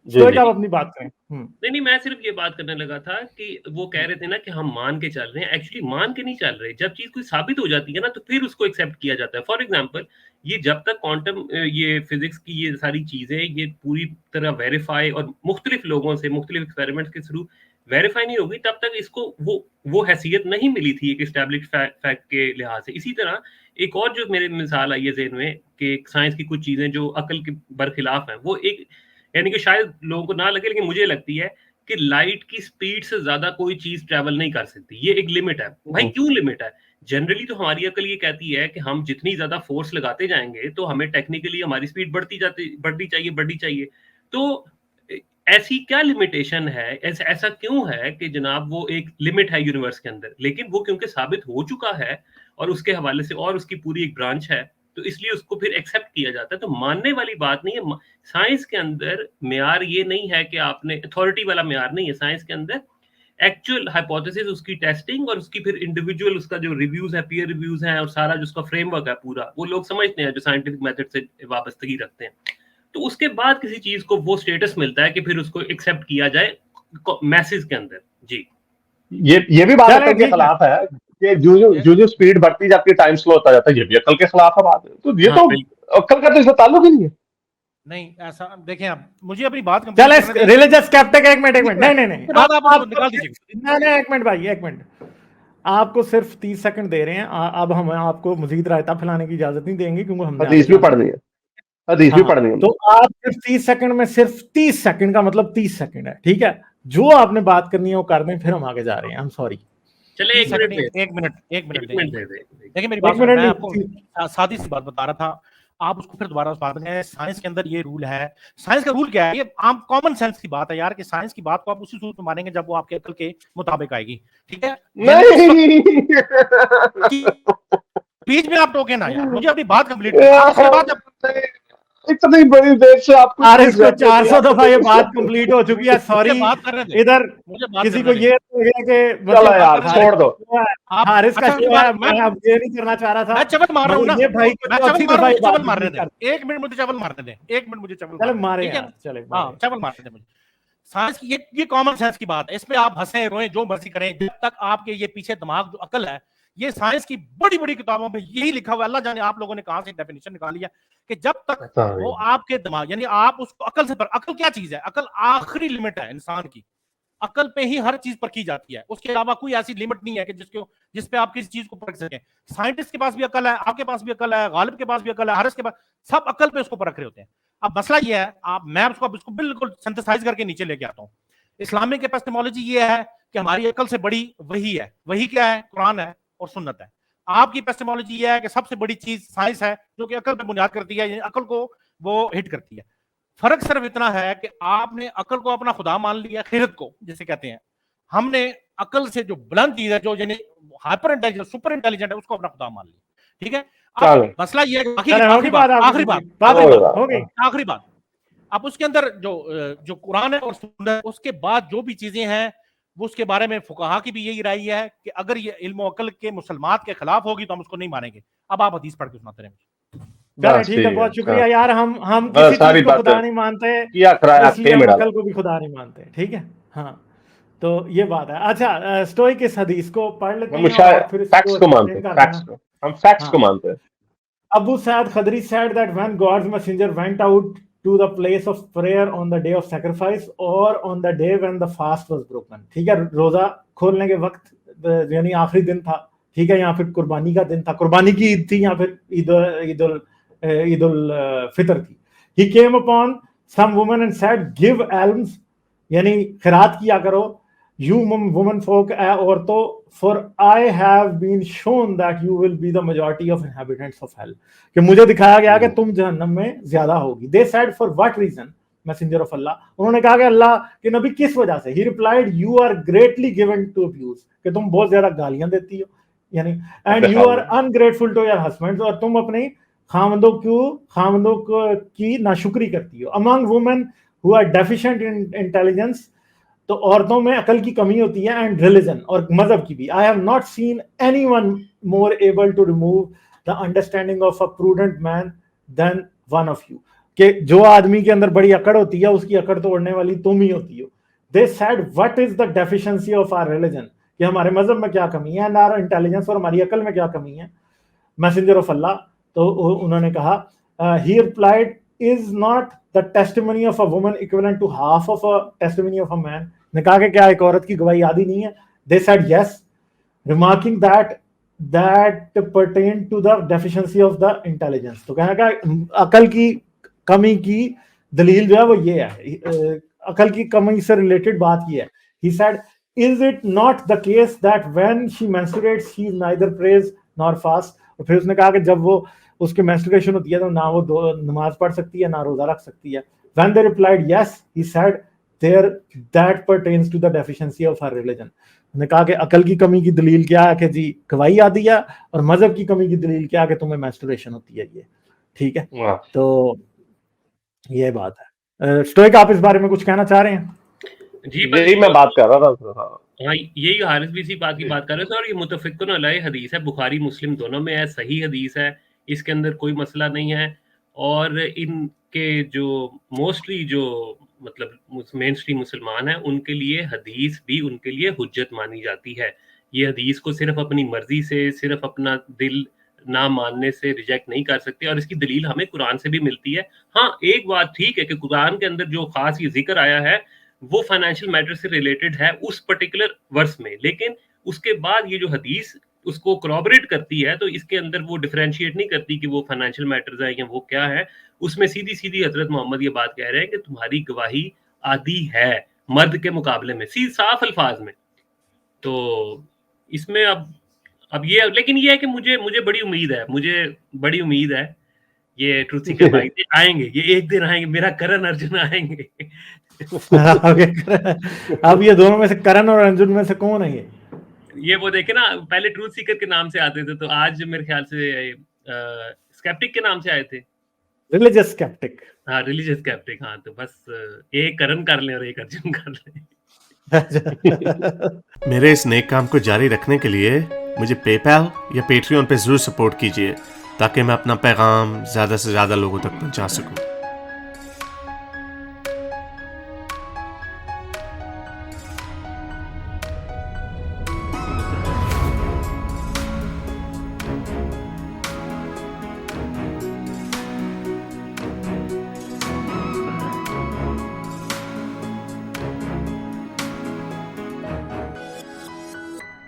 स्टोइक आप अपनी बात करें। नहीं, मैं सिर्फ ये बात करने लगा था कि वो कह रहे थे ना कि हम मान के चल रहे हैं, एक्चुअली मान के नहीं चल रहे। जब चीज कोई साबित हो जाती है ना, तो फिर उसको एक्सेप्ट किया जाता है। फॉर एग्जांपल, ये जब तक क्वांटम ये फिजिक्स की ये सारी चीजें ये पूरी तरह वेरीफाई और मुख्तलिफ लोगों से मुख्तलिफ एक्सपेरिमेंट्स के थ्रू वेरीफाई नहीं होगी, तब तक इसको वो हैसियत नहीं मिली थी एक एस्टैब्लिश फैक्ट के लिहाज से। इसी तरह एक और जो मेरे मिसाल आई है ज़हन में कि साइंस की कुछ चीजें जो अकल के बरखिलाफ हैं, वो एक यानी कि शायद लोगों को ना लगे, लेकिन मुझे लगती है कि लाइट की स्पीड से ज्यादा कोई चीज ट्रैवल नहीं कर सकती। ये एक लिमिट है। भाई क्यों लिमिट है? जनरली तो हमारी अकल ये कहती है कि हम जितनी ज्यादा फोर्स लगाते जाएंगे तो हमें टेक्निकली हमारी स्पीड बढ़ती चाहिए। तो ऐसी क्या लिमिटेशन है, ऐसा क्यों है कि जनाब वो एक लिमिट है यूनिवर्स के अंदर, लेकिन वो क्योंकि साबित हो चुका है और उसके हवाले से और उसकी पूरी एक ब्रांच है, तो इसलिए उसको फिर एक्सेप्ट किया जाता है। तो मानने वाली बात नहीं है। साइंस के अंदर मेयार ये नहीं है कि आपने अथॉरिटी वाला मेयार नहीं है। साइंस के अंदर एक्चुअल हाइपोथेसिस, उसकी टेस्टिंग और उसकी फिर इंडिविजुअल उसका जो रिव्यूज है, पीयर रिव्यूज हैं और सारा जो उसका फ्रेमवर्क है पूरा, वो लोग समझते हैं जो साइंटिफिक मेथड से वाबस्तगी रखते हैं। तो उसके बाद किसी चीज को वो स्टेटस मिलता है कि फिर उसको एक्सेप्ट किया जाए मैसेज के अंदर। जी, ये भी बात अकल के खिलाफ है कि जो स्पीड बढ़ती जाती है, टाइम स्लो होता जाता है, ये भी अकल के खिलाफ है बात। तो ये तो अकल का तो इसमें ताल्लुक ही नहीं है। नहीं ऐसा देखें, आप मुझे अपनी बात चल रिलीजियस स्केप्टिक, एक मिनट नहीं आप निकाल दीजिए। नहीं, एक मिनट भाई, एक मिनट। आपको सिर्फ 30 सेकंड दे रहे हैं। अब हम आपको मजीद रायता फैलाने की इजाजत नहीं देंगे, क्योंकि हमने हदीस भी पढ़नी है, हदीस भी पढ़नी है। तो आप सिर्फ 30 सेकंड में, सिर्फ 30 सेकंड का मतलब 30 सेकंड है, ठीक है? जो आपने बात करनी है वो कर दें, फिर हम आगे जा रहे हैं। I am sorry. चले एक मिनट दे देखिए मेरी बात, मैं आपको सादी सी बात बता रहा था, आप उसको फिर दोबारा उस बात में, साइंस के अंदर ये रूल है। साइंस का रूल क्या है? ये आम कॉमन सेंस की बात है यार, कि साइंस की बात को आप उसी सूरत में मानेंगे जब वो आपके अकल के मुताबिक आएगी, ठीक है? बीच में आप टोके ना यार, मुझे अपनी बात कंप्लीट इतनी बड़ी देर से आपको 400 दफा ये बात कंप्लीट हो चुकी है। सॉरी, इधर किसी को ये चलो यार छोड़ दो। हारिस का शो है, मैं अब ये नहीं करना चाह रहा था। मैं चवल मार रहा हूं ना, ये भाई मैं चवल मारने दे। 1 मिनट मुझे चवल मारने दे, 1 मिनट मुझे चवल मारे यार, चले हां चवल मारने दे मुझे। साइंस की ये कॉमन सेंस की बात है, इसमें आप हंसे रोएं जो मर्जी करें, जब तक आपके ये पीछे दिमाग जो अकल है, ये साइंस की बड़ी बड़ी किताबों में यही लिखा हुआ है। अल्लाह जाने आप लोगों ने कहां से डेफिनेशन निकाली है कि जब तक वो आपके दिमाग, यानी आप उसको अकल से पर, अकल क्या चीज है? अकल आखिरी लिमिट है इंसान की। अकल पे ही हर चीज परखी जाती है, उसके अलावा कोई ऐसी लिमिट नहीं है कि जिसपे आप किसी चीज को परख सकें। साइंटिस्ट के पास भी अकल है, आपके पास भी अकल है, गालिब के पास भी अकल है, हारिस के पास, सब अकल पे उसको परख रहे होते हैं। अब मसला ये है, मैं उसको बिल्कुल सिंथेसाइज करके नीचे लेके आता हूँ। इस्लामिक एपिस्टेमोलॉजी ये है कि हमारी अकल से बड़ी वही है। वही क्या है? कुरान है और सुन्नत है। आपकी एपिस्टेमोलॉजी ये है कि सबसे बड़ी चीज साइंस है, जो कि अकल पे बुनियाद करती है, अकल को वो हिट करती है। फर्क सिर्फ इतना है कि आपने अकल को अपना खुदा मान लिया, खिरत को जिसे कहते हैं। हमने अकल से जो बुलंद चीज है, जो यानी हाइपर इंटेलिजेंट, सुपर इंटेलिजेंट है, उसको अपना खुदा मान लिया। ठीक है, अब मसला ये है, आखिरी बात, अब उसके अंदर जो कुरान है और सुन्नत, उसके बाद जो भी चीजें हैं, वो उसके बारे में फुकाहा की भी यही राय है कि अगर ये इल्म अकल के मुसलमान के खिलाफ होगी तो हम उसको नहीं मानेंगे। अब आप हदीस पढ़ के सुनाते रहे। ठीक है, बहुत शुक्रिया यार। हम किसी चीज को खुदा नहीं मानते, अकल को भी खुदा नहीं मानते, ठीक है? हाँ, तो ये बात है। अच्छा, स्टोइक इस हदीस को पढ़ लेते हैं, फिर फैक्ट्स को मानते हैं, हम फैक्ट्स को मानते हैं। Abu Sa'd Khadri said that when God's messenger went out to the place of prayer on the day of sacrifice or on the day when the fast was broken, ठीक है, रोजा खोलने के वक्त, यानी आखिरी दिन था, ठीक है, या फिर कुर्बानी का दिन था, कुर्बानी की ईद थी, या फिर ईद उल फितर थी। He came upon some woman and said, give alms, यानी खैरात किया करो, you woman folk, औरतों, for I have been shown that you will be the majority of inhabitants of hell, कि मुझे दिखाया गया कि तुम जहन्नम में ज्यादा होगी। They said, for what reason, messenger of Allah, उन्होंने कहा कि अल्लाह के नबी किस वजह से? He replied, you are greatly given to abuse, कि तुम बहुत ज्यादा गालियां देती हो, यानी and you are ungrateful to your husbands, और तुम अपने खामदों की नाशुक्री करती हो। Among women who are deficient in intelligence, तो औरतों में अकल की कमी होती है, एंड रिलीजन, और मजहब की भी। I have not seen anyone more able to remove the understanding of a prudent man than one of you. कि जो आदमी के अंदर बड़ी अकड़ होती है उसकी अकड़ तोड़ने वाली तुम ही होती हो। They said what is the deficiency of our religion, कि हमारे मजहब में क्या कमी है, एंड आवर इंटेलिजेंस, और हमारी अकल में क्या कमी है, मैसेंजर ऑफ अल्लाह। तो उन्होंने कहा, he replied, is not the testimony of a woman equivalent to half of a testimony of a man. ने कहा कि क्या एक औरत की गवाही आधी नहीं है? They said yes, remarking that pertain to the deficiency of the intelligence। तो कहने का अकल की कमी की दलील जो है वो ये है, अकल की कमी से रिलेटेड बात ये है। He said, is it not the case that when she menstruates she neither prays nor fast? और फिर उसने कहा कि जब वो उसके menstruation होती है तो ना वो नमाज पढ़ सकती है ना रोजा रख सकती है। When they replied yes, he said there that pertains to the deficiency of her religion। उन्होंने कहा कि अकल की कमी की दलील क्या है कि जी गवाही आती है, और मजहब की कमी की दलील क्या है कि तुम्हें मेंस्ट्रुएशन होती है। ये ठीक है, तो ये बात है। स्टोइक, आप इस बारे में कुछ कहना चाह रहे हैं? जी यही मैं बात कर रहा था। हाँ, यही हारिस भी इसी बात की बात कर रहे थे, और ये मुतफिकुन अलैहि हदीस है, बुखारी मुस्लिम दोनों में है, सही हदीस है, इसके अंदर कोई मसला नहीं है। और इनके जो मोस्टली जो मतलब मेन स्ट्रीम मुसलमान हैं उनके लिए हदीस भी उनके लिए हुज्जत मानी जाती है। ये हदीस को सिर्फ अपनी मर्जी से, सिर्फ अपना दिल ना मानने से रिजेक्ट नहीं कर सकते, और इसकी दलील हमें कुरान से भी मिलती है। हाँ, एक बात ठीक है कि कुरान के अंदर जो खास ये जिक्र आया है वो फाइनेंशियल मैटर से रिलेटेड है उस पर्टिकुलर वर्स में, लेकिन उसके बाद ये जो हदीस उसको corroborate करती है, तो इसके अंदर वो डिफरेंशिएट नहीं करती कि वो फाइनेंशियल मैटर्स है या वो क्या है। उसमें सीधी सीधी हजरत मोहम्मद ये बात कह रहे हैं कि तुम्हारी गवाही आधी है मर्द के मुकाबले में, साफ अल्फाज में। तो इसमें अब ये, लेकिन ये है कि मुझे बड़ी उम्मीद है ये ट्रूथ सीकर भाई आएंगे, ये एक दिन आएंगे, मेरा करण अर्जुन आएंगे। अब ये दोनों में से करण और अर्जुन में से कौन है? ये वो देखे ना, पहले ट्रूथ सीकर के नाम से आते थे, तो आज मेरे ख्याल से स्केप्टिक के नाम से आए थे, रिलीजियस स्केप्टिक। हाँ, रिलीजियस स्केप्टिक। हाँ, तो बस एक करण कर लें और एक अर्जुन कर लें। मेरे इस नेक काम को जारी रखने के लिए मुझे पेपैल या पेट्रियन पे जरूर सपोर्ट कीजिए, ताकि मैं अपना पैगाम ज्यादा से ज्यादा लोगों तक पहुंचा सकूं।